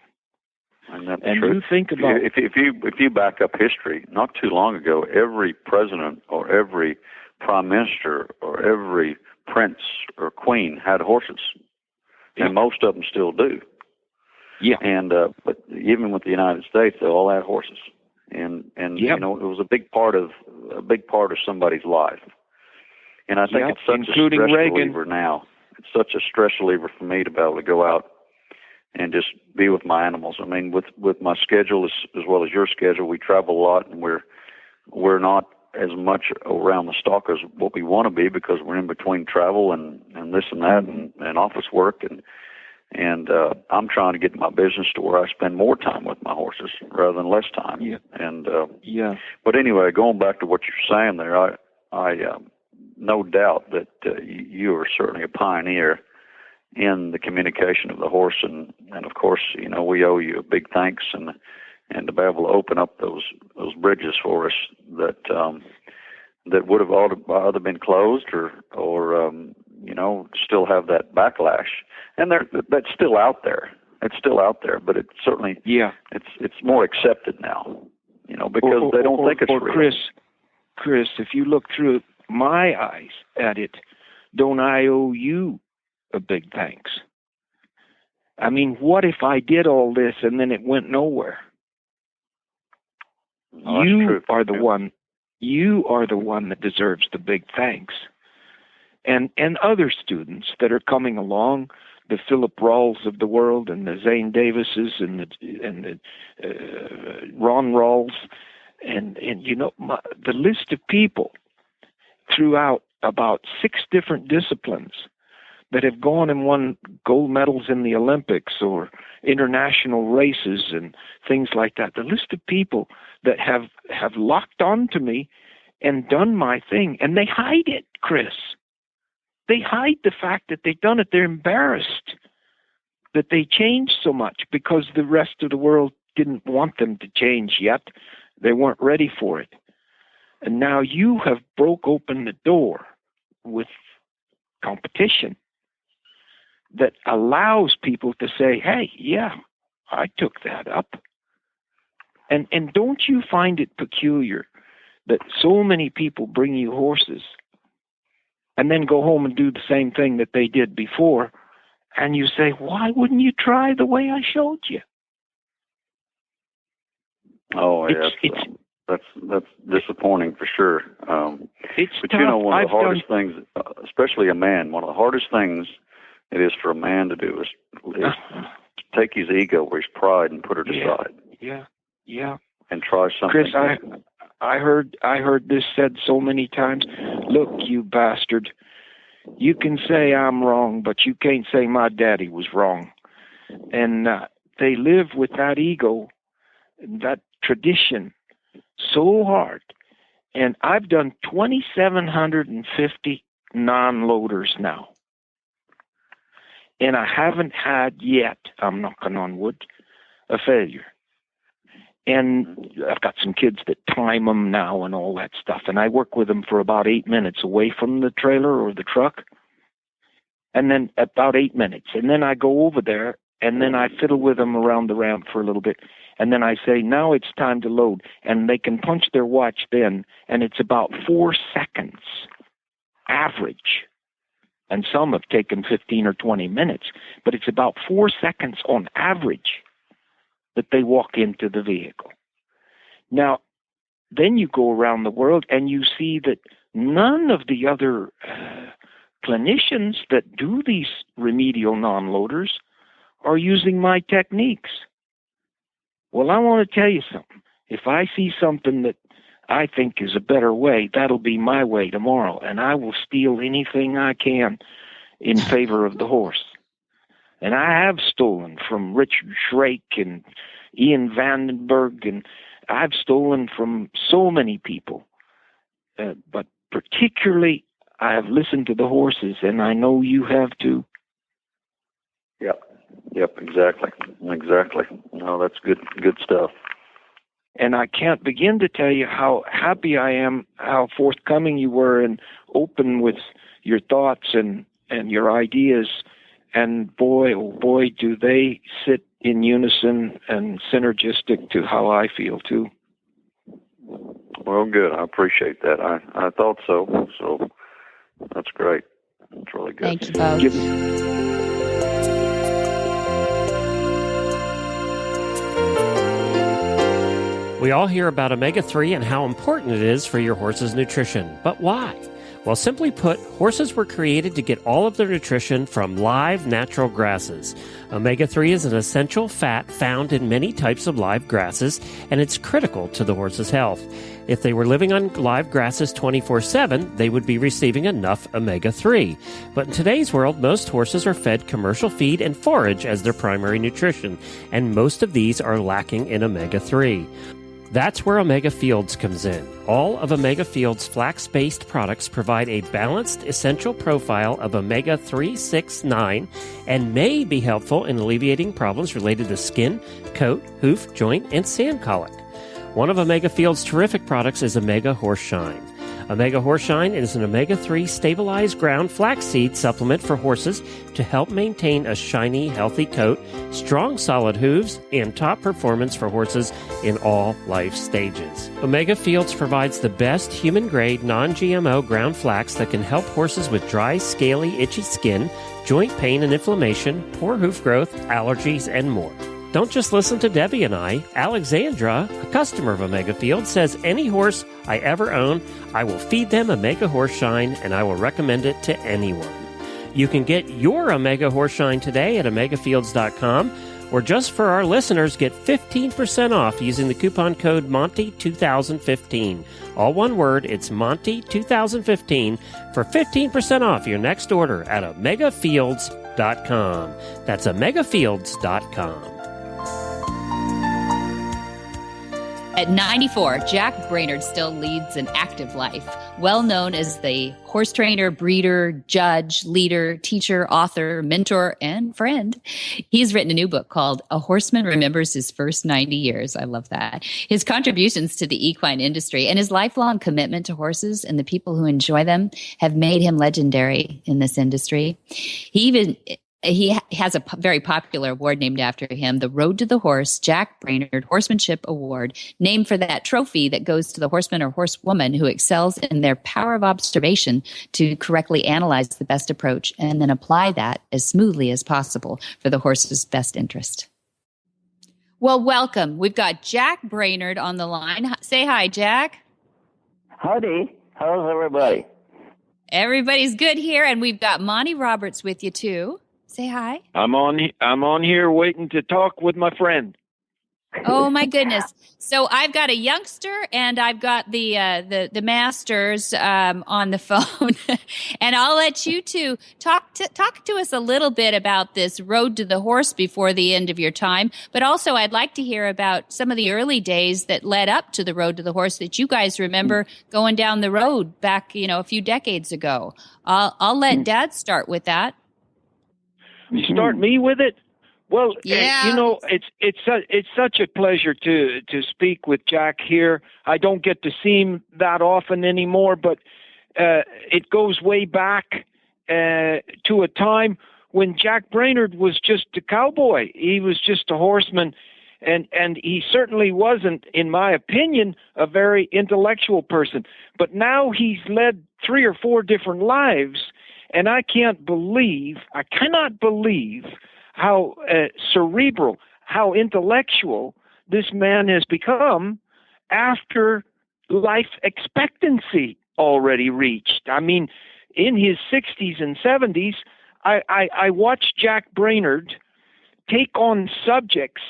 And that's and true. you think about if you back up history, not too long ago, every president or every prime minister or every prince or queen had horses, and most of them still do. Yeah. And but even with the United States, they all had horses, and Yep. you know, it was a big part of somebody's life. And I think Yep, it's such a including stress Reagan. reliever now. It's such a stress reliever for me to be able to go out and just be with my animals. I mean, with my schedule as well as your schedule, we travel a lot, and we're not as much around the stock as what we want to be because we're in between travel and this and that and office work and I'm trying to get my business to where I spend more time with my horses rather than less time. Yeah. And Yeah. But anyway, going back to what you're saying there, I no doubt that you are certainly a pioneer in the communication of the horse, and of course, you know, we owe you a big thanks and to be able to open up those bridges for us that would have either been closed or you know, still have that backlash, and that's still out there. It's still out there, but it certainly it's more accepted now, you know, because they don't think it's real. Chris, if you look through my eyes at it, don't I owe you a big thanks? I mean, what if I did all this and then it went nowhere? Oh, You are the one. You are the one that deserves the big thanks. And other students that are coming along, the Philip Rawls of the world, and the Zane Davises, and the Ron Rawls, and you know, the list of people throughout about 6 different disciplines that have gone and won gold medals in the Olympics or international races and things like that. The list of people that have locked on to me and done my thing, and they hide it, Chris. They hide the fact that they've done it. They're embarrassed that they changed so much because the rest of the world didn't want them to change yet. They weren't ready for it. And now you have broke open the door with competition that allows people to say, hey, yeah, I took that up. And don't you find it peculiar that so many people bring you horses and then go home and do the same thing that they did before, and you say, why wouldn't you try the way I showed you? Oh, yeah, that's disappointing for sure. It's but tough. you know, one of the hardest things, especially a man, one of the hardest things it is for a man to do is take his ego or his pride and put it aside. Yeah. And try something. Chris, I heard this said so many times. Look, you bastard, you can say I'm wrong, but you can't say my daddy was wrong. And they live with that ego, that tradition, so hard. And I've done 2,750 non-loaders now. And I haven't had yet, I'm knocking on wood, a failure. And I've got some kids that time them now and all that stuff. And I work with them for about 8 minutes away from the trailer or the truck. And then about 8 minutes. And then I go over there and then I fiddle with them around the ramp for a little bit. And then I say, now it's time to load. And they can punch their watch then. And it's about 4 seconds average. And some have taken 15 or 20 minutes. But it's about 4 seconds on average that they walk into the vehicle. Now, then you go around the world and you see that none of the other clinicians that do these remedial non-loaders are using my techniques. Well, I want to tell you something. If I see something that I think is a better way, that'll be my way tomorrow, and I will steal anything I can in favor of the horse. And I have stolen from Richard Shrake and Ian Vandenberg, and I've stolen from so many people. But particularly, I have listened to the horses, and I know you have too. Yep, exactly. No, that's good stuff. And I can't begin to tell you how happy I am, how forthcoming you were and open with your thoughts and your ideas. And boy, oh boy, do they sit in unison and synergistic to how I feel too. Well, good. I appreciate that. I thought so. So that's great. It's really good. Thank you both. We all hear about omega-3 and how important it is for your horse's nutrition. But why? Well, simply put, horses were created to get all of their nutrition from live, natural grasses. Omega-3 is an essential fat found in many types of live grasses, and it's critical to the horse's health. If they were living on live grasses 24/7, they would be receiving enough omega-3. But in today's world, most horses are fed commercial feed and forage as their primary nutrition, and most of these are lacking in omega-3. That's where Omega Fields comes in. All of Omega Fields' flax-based products provide a balanced, essential profile of omega-3, 6, 9, and may be helpful in alleviating problems related to skin, coat, hoof, joint, and sand colic. One of Omega Fields' terrific products is Omega Horse Shine. Omega Horse Shine is an omega-3 stabilized ground flaxseed supplement for horses to help maintain a shiny, healthy coat, strong, solid hooves, and top performance for horses in all life stages. Omega Fields provides the best human-grade, non-GMO ground flax that can help horses with dry, scaly, itchy skin, joint pain and inflammation, poor hoof growth, allergies, and more. Don't just listen to Debbie and I. Alexandra, a customer of Omega Fields, says any horse I ever own, I will feed them Omega Horse Shine, and I will recommend it to anyone. You can get your Omega Horse Shine today at omegafields.com, or just for our listeners, get 15% off using the coupon code Monty2015. All one word, it's Monty2015 for 15% off your next order at omegafields.com. That's omegafields.com. At 94, Jack Brainerd still leads an active life. Well known as the horse trainer, breeder, judge, leader, teacher, author, mentor, and friend. He's written a new book called A Horseman Remembers His First 90 Years. I love that. His contributions to the equine industry and his lifelong commitment to horses and the people who enjoy them have made him legendary in this industry. He has a very popular award named after him, the Road to the Horse Jack Brainerd Horsemanship Award, named for that trophy that goes to the horseman or horsewoman who excels in their power of observation to correctly analyze the best approach and then apply that as smoothly as possible for the horse's best interest. Well, welcome. We've got Jack Brainerd on the line. Say hi, Jack. Howdy. How's everybody? Everybody's good here, and we've got Monty Roberts with you, too. Say hi. I'm on here waiting to talk with my friend. Oh my goodness! So I've got a youngster and I've got the masters on the phone, and I'll let you two talk to us a little bit about this Road to the Horse before the end of your time. But also, I'd like to hear about some of the early days that led up to the Road to the Horse that you guys remember going down the road back, a few decades ago. I'll let Dad start with that. You start me with it? Well, yeah. It's such a pleasure to speak with Jack here. I don't get to see him that often anymore, but it goes way back to a time when Jack Brainerd was just a cowboy. He was just a horseman, and he certainly wasn't, in my opinion, a very intellectual person. But now he's led 3 or 4 different lives. And I cannot believe how cerebral, how intellectual this man has become after life expectancy already reached. I mean, in his 60s and 70s, I watched Jack Brainerd take on subjects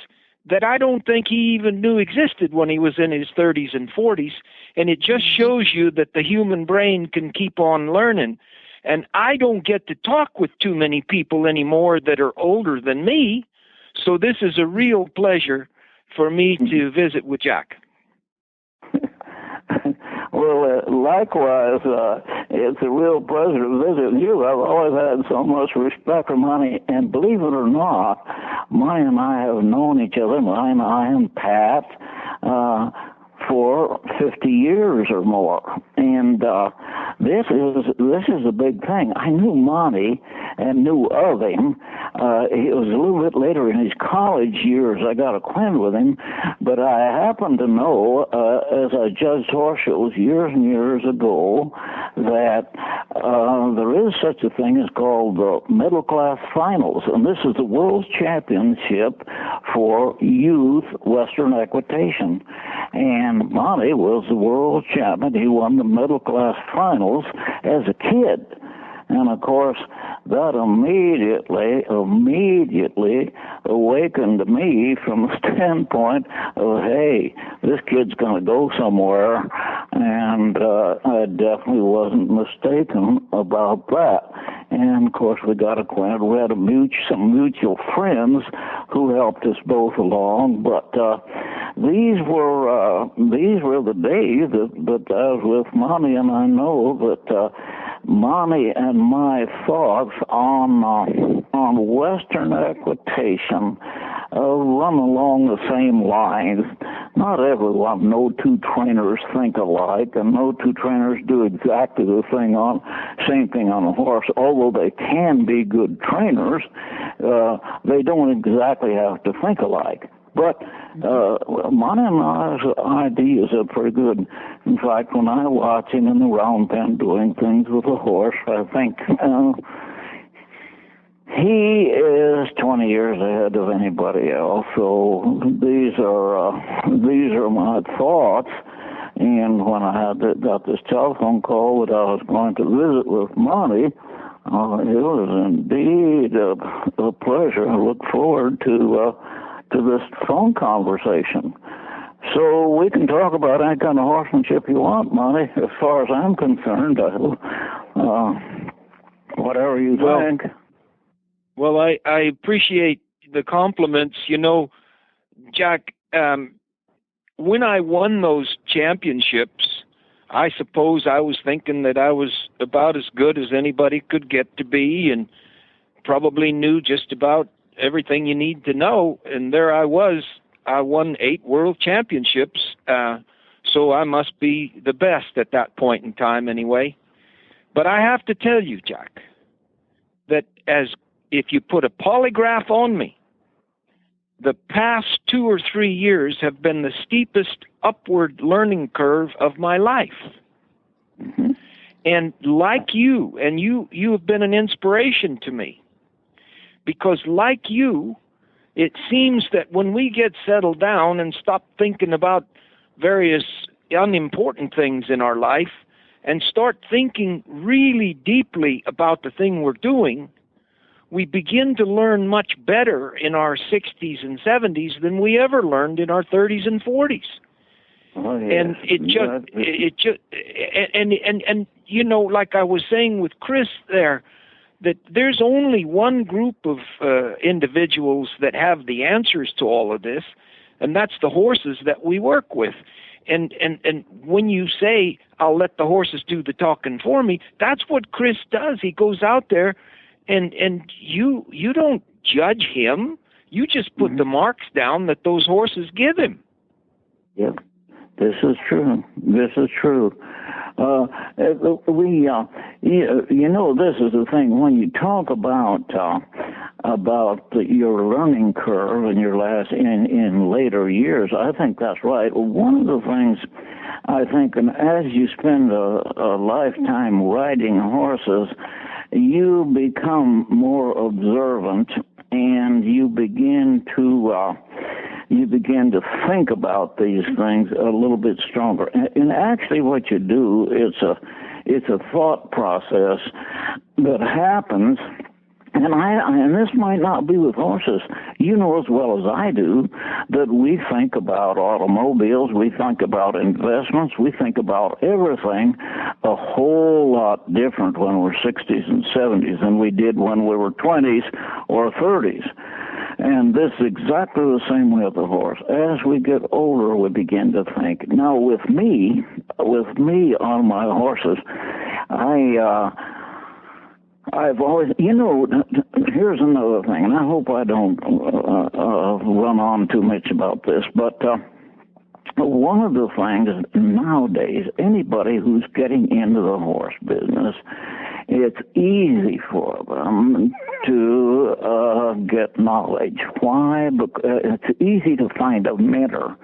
that I don't think he even knew existed when he was in his 30s and 40s. And it just shows you that the human brain can keep on learning. And I don't get to talk with too many people anymore that are older than me. So this is a real pleasure for me to visit with Jack. Well, likewise, it's a real pleasure to visit with you. I've always had so much respect for Monty, and believe it or not, Monty and I have known each other, Monty and I and Pat, for 50 years or more. And this is a big thing. I knew Monty and knew of him. It was a little bit later in his college years I got acquainted with him, but I happened to know, as I judged horse shows years and years ago, that there is such a thing as called the middle class finals, and this is the World Championship for youth Western equitation. And Monty was the world champion. He won the middle class finals as a kid. And of course, that immediately awakened me from the standpoint of, hey, this kid's going to go somewhere. And I definitely wasn't mistaken about that. And of course, we got acquainted. We had some mutual friends who helped us both along. But these were the days that I was with Monty, and I know that Monty and my thoughts on Western equitation run along the same lines. Not everyone, no two trainers think alike, and no two trainers do exactly the same thing on a horse. Although they can be good trainers, they don't exactly have to think alike. But Monty and I's ideas are pretty good. In fact, when I watch him in the round pen doing things with a horse, I think he is 20 years ahead of anybody else. So these are my thoughts. And when I got this telephone call that I was going to visit with Monty, it was indeed a pleasure. I look forward to this phone conversation. So we can talk about any kind of horsemanship you want, Monty. As far as I'm concerned, whatever you think. Well, I appreciate the compliments. You know, Jack, when I won those championships, I suppose I was thinking that I was about as good as anybody could get to be, and probably knew just about everything you need to know. And there I was. I won 8 world championships, so I must be the best at that point in time anyway. But I have to tell you, Jack, that if you put a polygraph on me, the past 2 or 3 years have been the steepest upward learning curve of my life. Mm-hmm. And like you, and you have been an inspiration to me. Because like you, it seems that when we get settled down and stop thinking about various unimportant things in our life and start thinking really deeply about the thing we're doing, we begin to learn much better in our 60s and 70s than we ever learned in our 30s and 40s. Oh, yeah. And and you know, like I was saying with Chris there, that there's only one group of individuals that have the answers to all of this, and that's the horses that we work with. And when you say, I'll let the horses do the talking for me, that's what Chris does. He goes out there, and you don't judge him. You just put the marks down that those horses give him. Yep, this is true. This is true. You know, this is the thing. When you talk about your learning curve in later years, I think that's right. One of the things I think, and as you spend a lifetime riding horses, you become more observant, and you begin to think about these things a little bit stronger. And actually what you do, it's a thought process that happens, and this might not be with horses. You know as well as I do that we think about automobiles, we think about investments, we think about everything a whole lot different when we're 60s and 70s than we did when we were 20s or 30s. And this is exactly the same way with the horse. As we get older, we begin to think. Now, with me on my horses, I've always, you know, here's another thing, and I hope I don't run on too much about this, but one of the things nowadays, anybody who's getting into the horse business, it's easy for them to get knowledge. Why? Because it's easy to find a mentor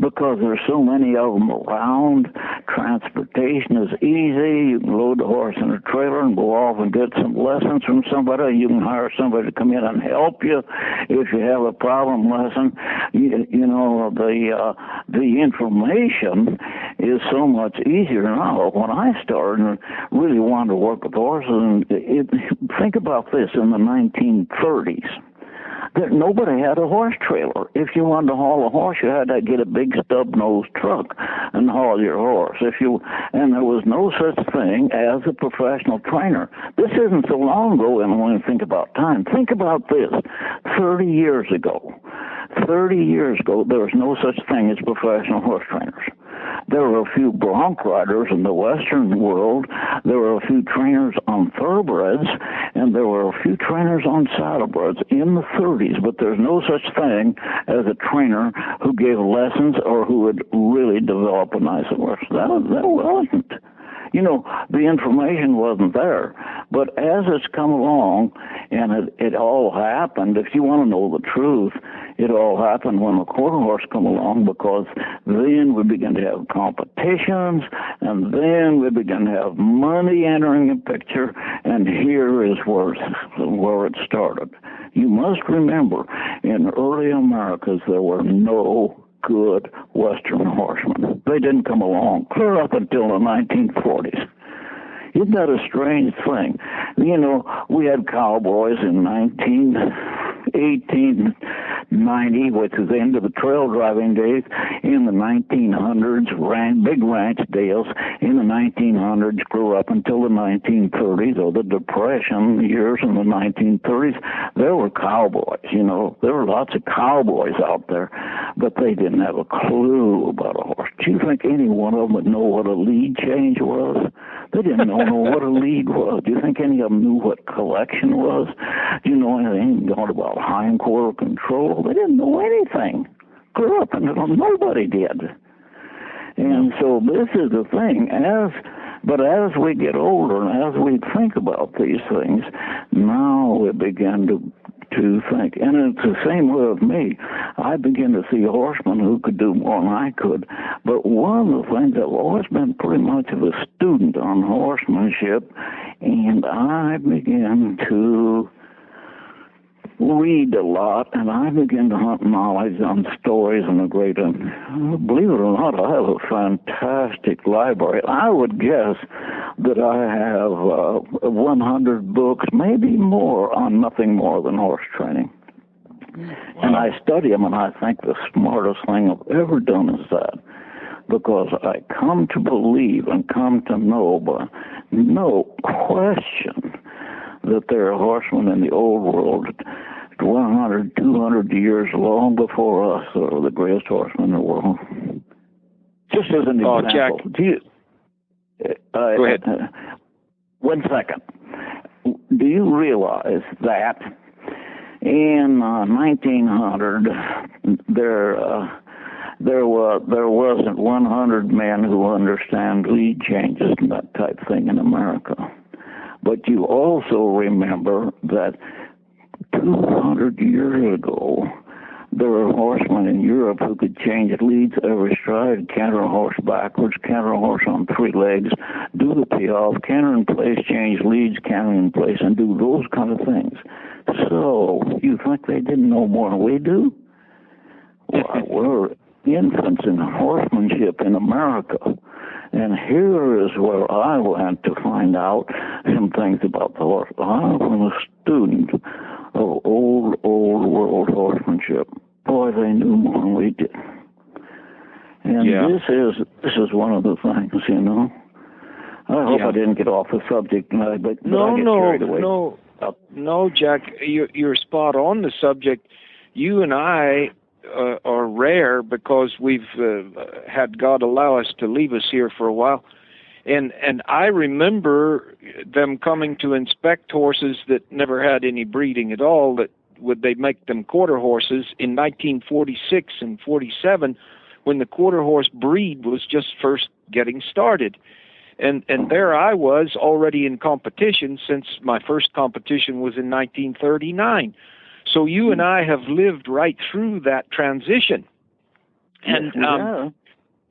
because there's so many of them around. Transportation is easy. You can load the horse in a trailer and go off and get some lessons from somebody. You can hire somebody to come in and help you if you have a problem lesson. You know, the information is so much easier now. When I started and really wanted to work with horses, and think about this, in the 1930s, that nobody had a horse trailer. If you wanted to haul a horse, you had to get a big stub-nosed truck and haul your horse. And there was no such thing as a professional trainer. This isn't so long ago, and when you think about time, think about this. 30 years ago, there was no such thing as professional horse trainers. There were a few bronc riders in the Western world. There were a few trainers on thoroughbreds, and there were a few trainers on saddlebreds in the 30s. But there's no such thing as a trainer who gave lessons or who would really develop a nice horse. That wasn't. You know, the information wasn't there. But as it's come along, and it all happened, if you want to know the truth, it all happened when the quarter horse come along, because then we began to have competitions, and then we began to have money entering the picture, and here is where it started. You must remember, in early Americas, there were no good Western horsemen. They didn't come along clear up until the 1940s. Isn't that a strange thing? You know, we had cowboys in 1890, which is the end of the trail driving days. In the 1900s, big ranch deals. In the 1900s, grew up until the 1930s, or the Depression years in the 1930s. There were cowboys, you know. There were lots of cowboys out there, but they didn't have a clue about a horse. Do you think any one of them would know what a lead change was? They didn't know what a lead was. Do you think any of them knew what collection was? Do you know anything about hindquarter control? They didn't know anything. Grew up and nobody did. And so this is the thing. But as we get older and as we think about these things, now we begin to think. And it's the same way with me. I begin to see horsemen who could do more than I could. But one of the things, I've always been pretty much of a student on horsemanship, and I began to read a lot, and I begin to hunt knowledge on stories and a great, believe it or not, I have a fantastic library. I would guess that I have 100 books, maybe more, on nothing more than horse training. Wow. And I study them, and I think the smartest thing I've ever done is that, because I come to believe and come to know, by no question, that there are horsemen in the old world 100, 200 years long before us, or the greatest horsemen in the world. Just as an example. Jack. Go ahead. 1 second. Do you realize that in 1900 there wasn't 100 men who understand lead changes and that type of thing in America? But you also remember that 200 years ago, there were horsemen in Europe who could change leads every stride, canter a horse backwards, canter a horse on 3 legs, do the piaffe, canter in place, change leads, canter in place, and do those kind of things. So, you think they didn't know more than we do? Well, we're infants in horsemanship in America. And here is where I went to find out some things about the horse. I was a student of old world horsemanship. Boy, they knew more than we did. And this is one of the things, you know. I hope I didn't get off the subject tonight, but I get carried away. No, Jack, you're spot on the subject. You and I are rare because we've had God allow us to leave us here for a while. And I remember them coming to inspect horses that never had any breeding at all, that would they make them quarter horses in 1946 and 47 when the quarter horse breed was just first getting started. And there I was already in competition, since my first competition was in 1939. So you and I have lived right through that transition. And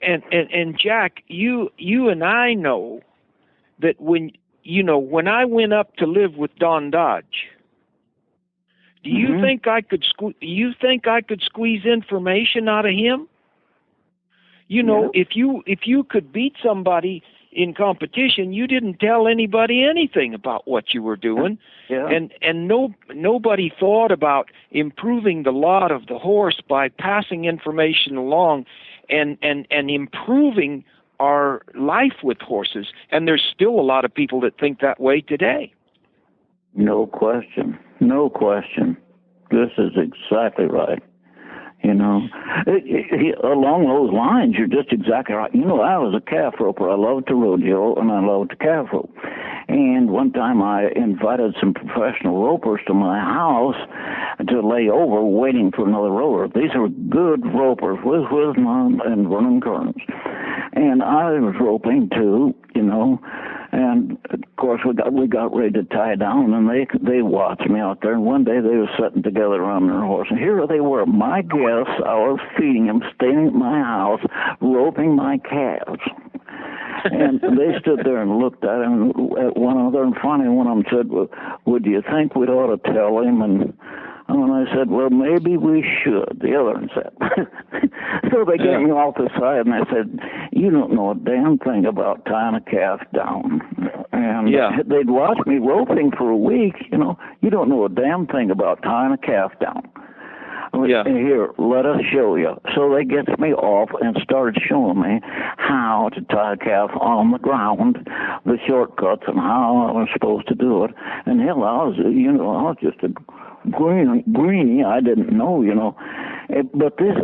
and Jack, you and I know that when I went up to live with Don Dodge, do you think I could squeeze information out of him? If you could beat somebody in competition, you didn't tell anybody anything about what you were doing, and nobody thought about improving the lot of the horse by passing information along and improving our life with horses. And there's still a lot of people that think that way today. No question. This is exactly right. Along those lines, you're just exactly right. I was a calf roper. I loved to rodeo, and I loved to calf rope. And one time I invited some professional ropers to my house to lay over waiting for another roper. These are good ropers with Wisman and Vernon Kearns. And I was roping too, and of course we got ready to tie down, and they watched me out there. And one day they were sitting together around their horse, and here they were, my guests. I was feeding them, staying at my house, roping my calves. And they stood there and looked at him, at one another, and finally one of them said, "Well, would you think we'd ought to tell him?" And I said, "Well, maybe we should," the other one said. So they got me off the side, and I said, "You don't know a damn thing about tying a calf down." And they'd watched me roping for a week. You don't know a damn thing about tying a calf down. Here, let us show you. So they get me off and started showing me how to tie a calf on the ground, the shortcuts, and how I was supposed to do it. And hell, I was just a greenie. I didn't know, But this,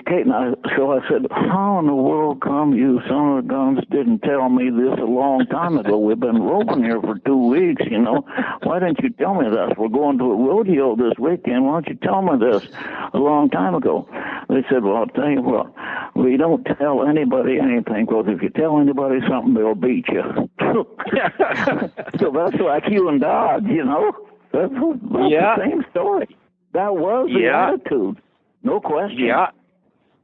Kate and I, so I said, "How in the world come you son of a guns didn't tell me this a long time ago? We've been roping here for 2 weeks, Why didn't you tell me this? We're going to a rodeo this weekend. Why don't you tell me this a long time ago?" They said, "Well, I'll tell you what, we don't tell anybody anything, because if you tell anybody something, they'll beat you." So that's like you and Dodge, That's the same story. That was the attitude. No question. Yeah.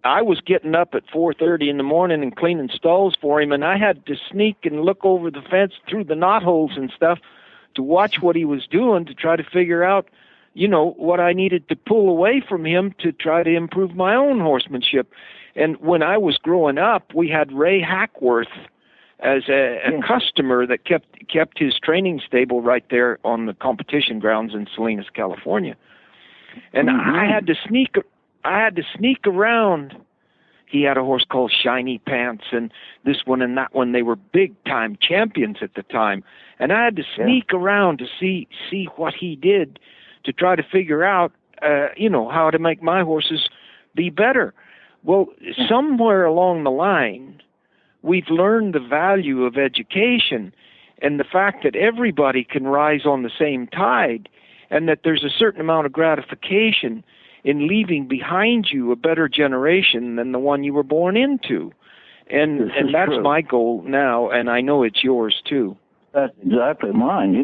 I was getting up at 4:30 in the morning and cleaning stalls for him, and I had to sneak and look over the fence through the knotholes and stuff to watch what he was doing, to try to figure out, what I needed to pull away from him to try to improve my own horsemanship. And when I was growing up, we had Ray Hackworth as a customer that kept his training stable right there on the competition grounds in Salinas, California. And I had to sneak around. He had a horse called Shiny Pants, and this one and that one. They were big-time champions at the time. And I had to sneak around to see what he did, to try to figure out, how to make my horses be better. Well, somewhere along the line, we've learned the value of education and the fact that everybody can rise on the same tide, and that there's a certain amount of gratification in leaving behind you a better generation than the one you were born into. And that's true. My goal now, and I know it's yours too. That's exactly mine.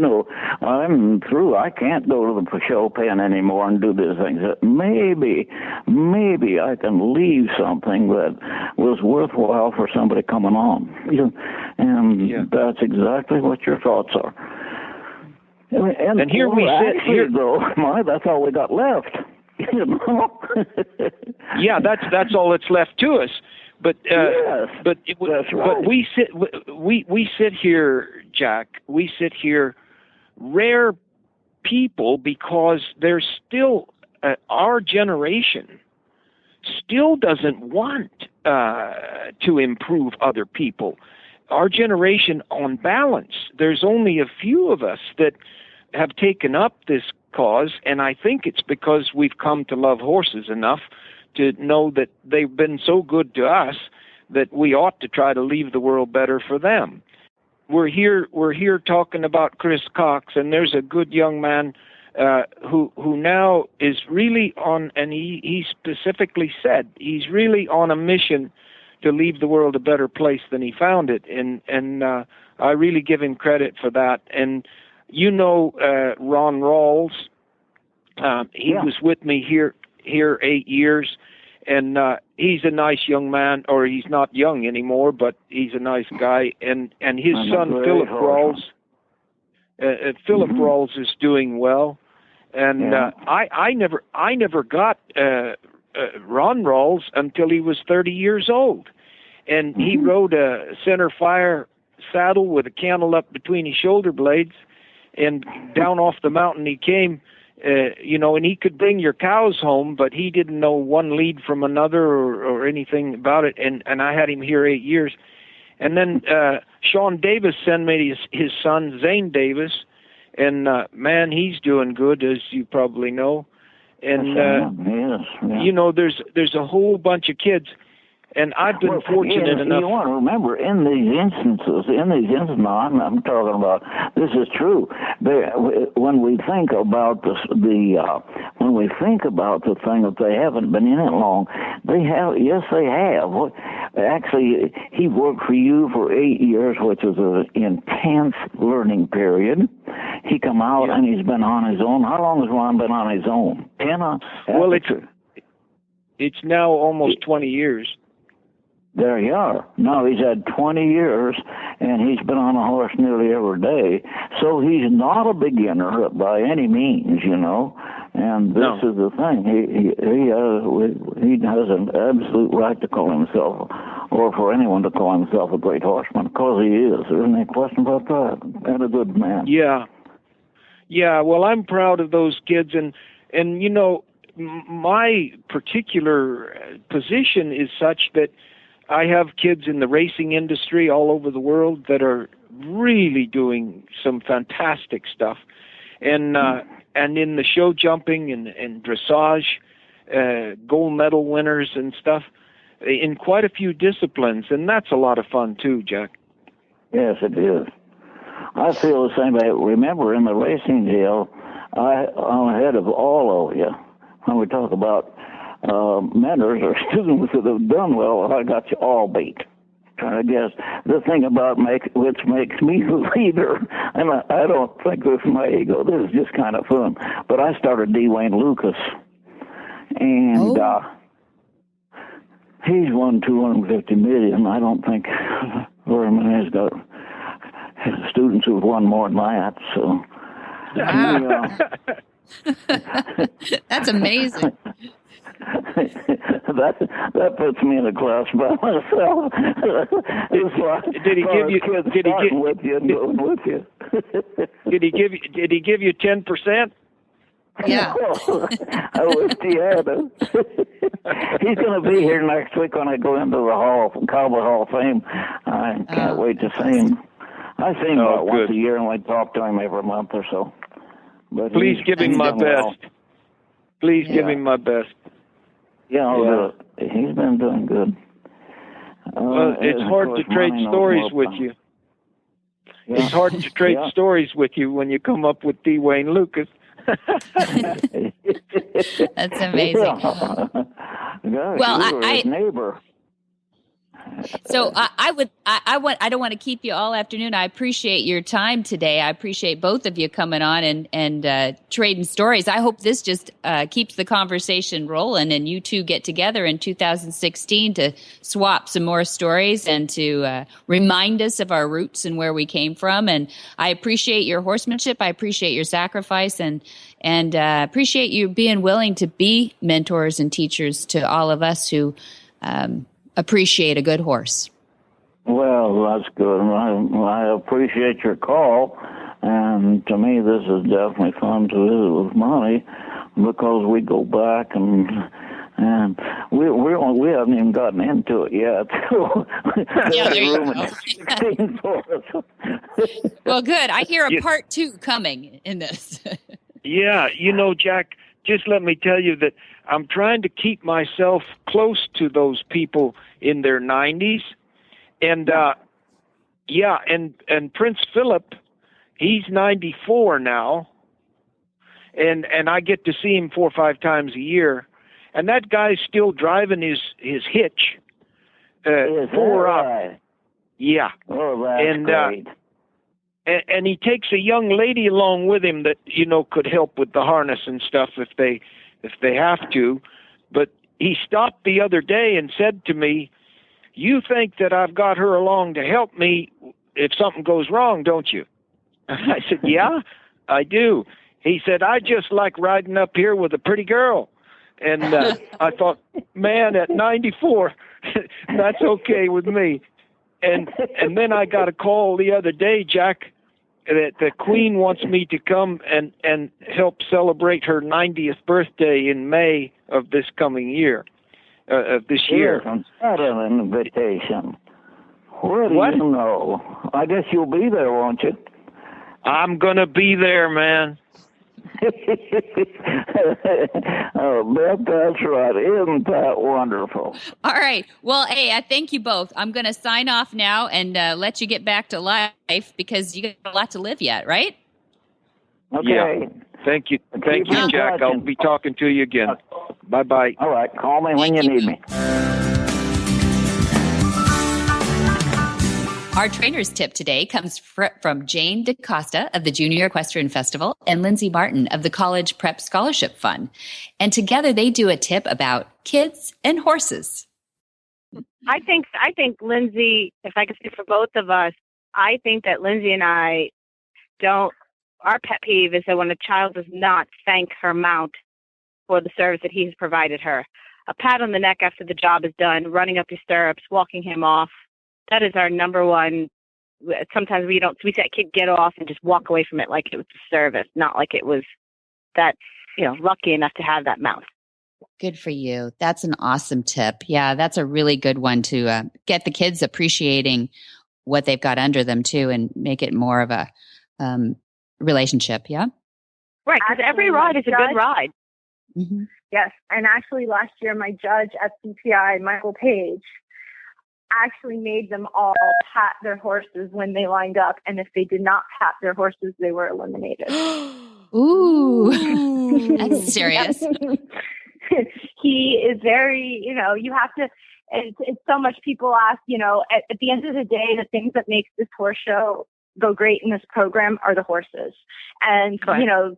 I'm through. I can't go to the show pen anymore and do these things. Maybe I can leave something that was worthwhile for somebody coming on. And that's exactly what your thoughts are. And here we sit here, though. That's all we got left. Yeah, that's all that's left to us. But but we sit here, Jack. We sit here, rare people, because there's still our generation still doesn't want to improve other people. Our generation, on balance, there's only a few of us that have taken up this cause, and I think it's because we've come to love horses enough to know that they've been so good to us that we ought to try to leave the world better for them. We're here talking about Chris Cox, and there's a good young man who now is really on, and he specifically said he's really on a mission to leave the world a better place than he found it, and I really give him credit for that. And Ron Rawls, he was with me here 8 years, and he's a nice young man, or he's not young anymore, but he's a nice guy, and his son Philip Rawls. Philip Rawls is doing well, and I never got Ron Rawls until he was 30 years old, and he rode a center fire saddle with a cantle up between his shoulder blades, and down off the mountain he came, and he could bring your cows home, but he didn't know one lead from another or anything about it, and I had him here 8 years. And then Sean Davis sent me his son, Zane Davis, and man, he's doing good, as you probably know. And there's a whole bunch of kids, and I've been fortunate enough. You want to remember, in these instances, now I'm talking about, this is true. When we think about when we think about the thing that they haven't been in it long, they have. Yes, they have. Actually, he worked for you for 8 years, which was an intense learning period. He come out and he's been on his own. How long has Ron been on his own? Well, it's now almost 20 years. There you are. Now he's had 20 years, and he's been on a horse nearly every day. So he's not a beginner by any means, And this is the thing. He has an absolute right to call himself, or for anyone to call himself, a great horseman, because he is. There isn't any question about that. And a good man. Yeah. Well, I'm proud of those kids, and my particular position is such that I have kids in the racing industry all over the world that are really doing some fantastic stuff, and in the show jumping and dressage, gold medal winners and stuff in quite a few disciplines, and that's a lot of fun too, Jack. Yes, it is. I feel the same way. Remember, in the racing deal, I'm ahead of all of you when we talk about mentors or students that have done well. I got you all beat. I guess the thing about which makes me the leader, and I don't think this is my ego, this is just kind of fun, but I started D. Wayne Lucas, and he's won $250 million. I don't think very many has got students who've won more than that, so. That's amazing. That puts me in a class by myself. Did he give you 10%? Yeah. I wish he had it. He's going to be here next week when I go into the Cowboy Hall of Fame. I can't wait to see him. I see him about once a year, and I talk to him every month or so. But please give him my best. Well. Please give him my best. Yeah, he's been doing good. Well, it's hard to trade stories with you. Yeah. It's hard to trade stories with you when you come up with D. Wayne Lucas. That's amazing. Yeah. Well, his neighbor. So I don't want to keep you all afternoon. I appreciate your time today. I appreciate both of you coming on and trading stories. I hope this just keeps the conversation rolling, and you two get together in 2016 to swap some more stories and to remind us of our roots and where we came from. And I appreciate your horsemanship. I appreciate your sacrifice, and appreciate you being willing to be mentors and teachers to all of us who appreciate a good horse. Well, that's good. I appreciate your call, and to me this is definitely fun to visit with Monty, because we go back and we haven't even gotten into it yet. Yeah, there you go. Well, good. I hear a part 2 coming in this. Yeah, Jack, just let me tell you that I'm trying to keep myself close to those people in their 90s. And, and Prince Philip, he's 94 now. and I get to see him 4 or 5 times a year, and that guy's still driving his hitch. Right? Yeah. Oh, that's great. And he takes a young lady along with him that could help with the harness and stuff if they have to. But he stopped the other day and said to me, "You think that I've got her along to help me if something goes wrong, don't you?" I said, "Yeah, I do." He said, "I just like riding up here with a pretty girl." And I thought, man, at 94, that's okay with me. And then I got a call the other day, Jack, that the Queen wants me to come and help celebrate her 90th birthday in May of this coming year, of this year. Yes, not an invitation. What do What? you know? I guess you'll be there, won't you? I'm going to be there, man. Oh, bet that's right. Isn't that wonderful? All right. Well, hey, I thank you both. I'm going to sign off now and let you get back to life because you got a lot to live yet, right? Okay. Yeah. Thank you. Thank you, Jack. I'll be talking to you again. Bye-bye. All right. Call me when you need me. Our trainer's tip today comes from Jane DaCosta of the Junior Equestrian Festival and Lindsay Martin of the College Prep Scholarship Fund. And together they do a tip about kids and horses. I think Lindsay, if I could speak for both of us, I think that Lindsay and I our pet peeve is that when a child does not thank her mount for the service that he has provided her. A pat on the neck after the job is done, running up your stirrups, walking him off. That is our number one. Sometimes we see that kid get off and just walk away from it like it was a service, not like it was that, lucky enough to have that mount. Good for you. That's an awesome tip. Yeah, that's a really good one to get the kids appreciating what they've got under them too and make it more of a relationship. Yeah. Right. Because every ride is a good ride. Mm-hmm. Yes. And actually last year, my judge at CPI, Michael Page, actually made them all pat their horses when they lined up. And if they did not pat their horses, they were eliminated. Ooh, that's serious. He is very, you have to, it's so much people ask, at the end of the day, the things that makes this horse show go great in this program are the horses. And,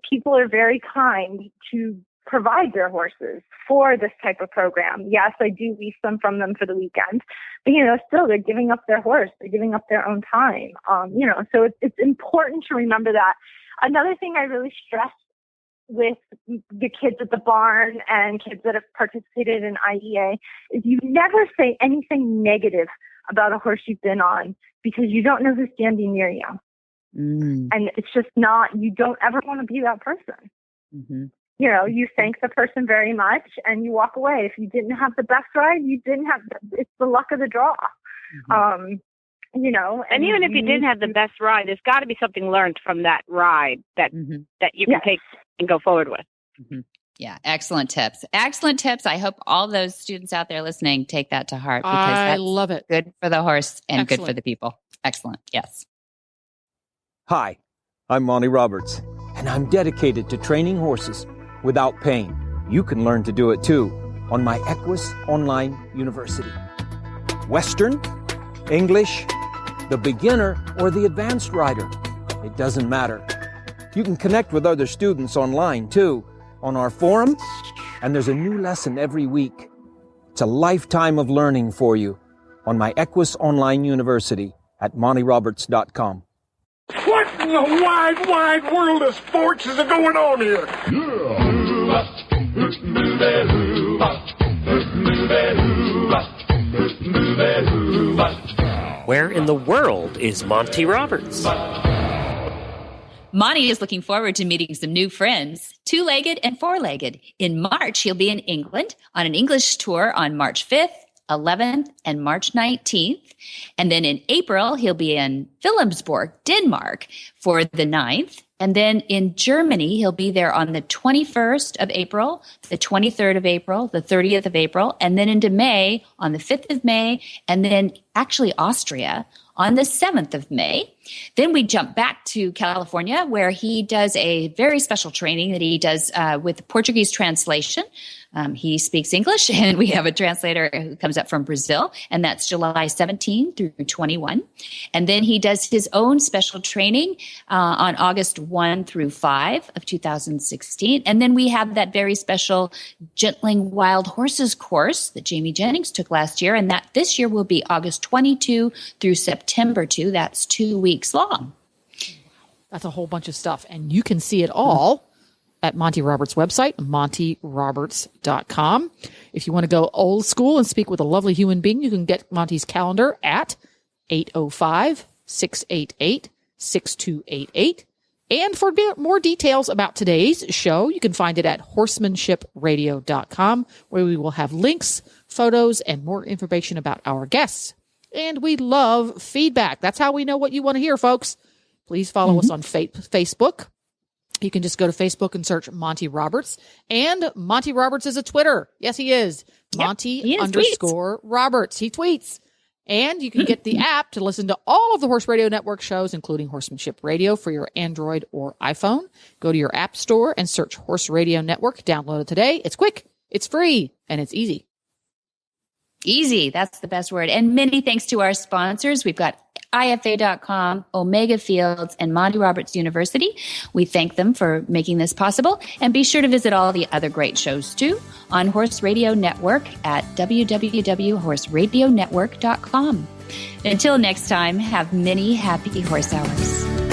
people are very kind to provide their horses for this type of program. Yes, I do lease them from them for the weekend, but still they're giving up their horse. They're giving up their own time. So it's important to remember that. Another thing I really stress with the kids at the barn and kids that have participated in IEA is you never say anything negative about a horse you've been on because you don't know who's standing near you. Mm. And it's just you don't ever want to be that person. Mm-hmm. You thank the person very much and you walk away. If you didn't have the best ride, it's the luck of the draw. Mm-hmm. And even if you didn't have the best ride, there's got to be something learned from that ride that you can take and go forward with. Mm-hmm. Yeah. Excellent tips. Excellent tips. I hope all those students out there listening take that to heart because I love it. Good for the horse and good for the people. Excellent. Yes. Hi, I'm Monty Roberts, and I'm dedicated to training horses without pain. You can learn to do it too on my Equus Online University. Western, English, the beginner, or the advanced rider. It doesn't matter. You can connect with other students online too, on our forum, and there's a new lesson every week. It's a lifetime of learning for you on my Equus Online University at montyroberts.com. What in the wide, wide world of sports is going on here? Where in the world is Monty Roberts? Monty is looking forward to meeting some new friends, two-legged and four-legged. In March, he'll be in England on an English tour on March 5th, 11th, and March 19th. And then in April, he'll be in Wilhelmsborg, Denmark for the 9th. And then in Germany, he'll be there on the 21st of April, the 23rd of April, the 30th of April, and then into May on the 5th of May, and then actually Austria on the 7th of May. Then we jump back to California, where he does a very special training that he does with Portuguese translation. He speaks English, and we have a translator who comes up from Brazil, and that's July 17 through 21. And then he does his own special training on August 1 through 5 of 2016. And then we have that very special Gentling Wild Horses course that Jamie Jennings took last year, and that this year will be August 22 through September 2. That's 2 weeks long. That's a whole bunch of stuff, and you can see it all at Monty Roberts' website, montyroberts.com. If you want to go old school and speak with a lovely human being, you can get Monty's calendar at 805-688-6288. And for more details about today's show, you can find it at horsemanshipradio.com, where we will have links, photos, and more information about our guests. And we love feedback. That's how we know what you want to hear, folks. Please follow us on Facebook. You can just go to Facebook and search Monty Roberts. And Monty Roberts is a Twitter. Yes, he is. Monty _ Roberts. He tweets. And you can get the app to listen to all of the Horse Radio Network shows, including Horsemanship Radio, for your Android or iPhone. Go to your app store and search Horse Radio Network. Download it today. It's quick, it's free, and it's easy. Easy. That's the best word. And many thanks to our sponsors. We've got IFA.com, Omega Fields, and Monty Roberts University. We thank them for making this possible. And be sure to visit all the other great shows, too, on Horse Radio Network at www.horseradionetwork.com. Until next time, have many happy horse hours.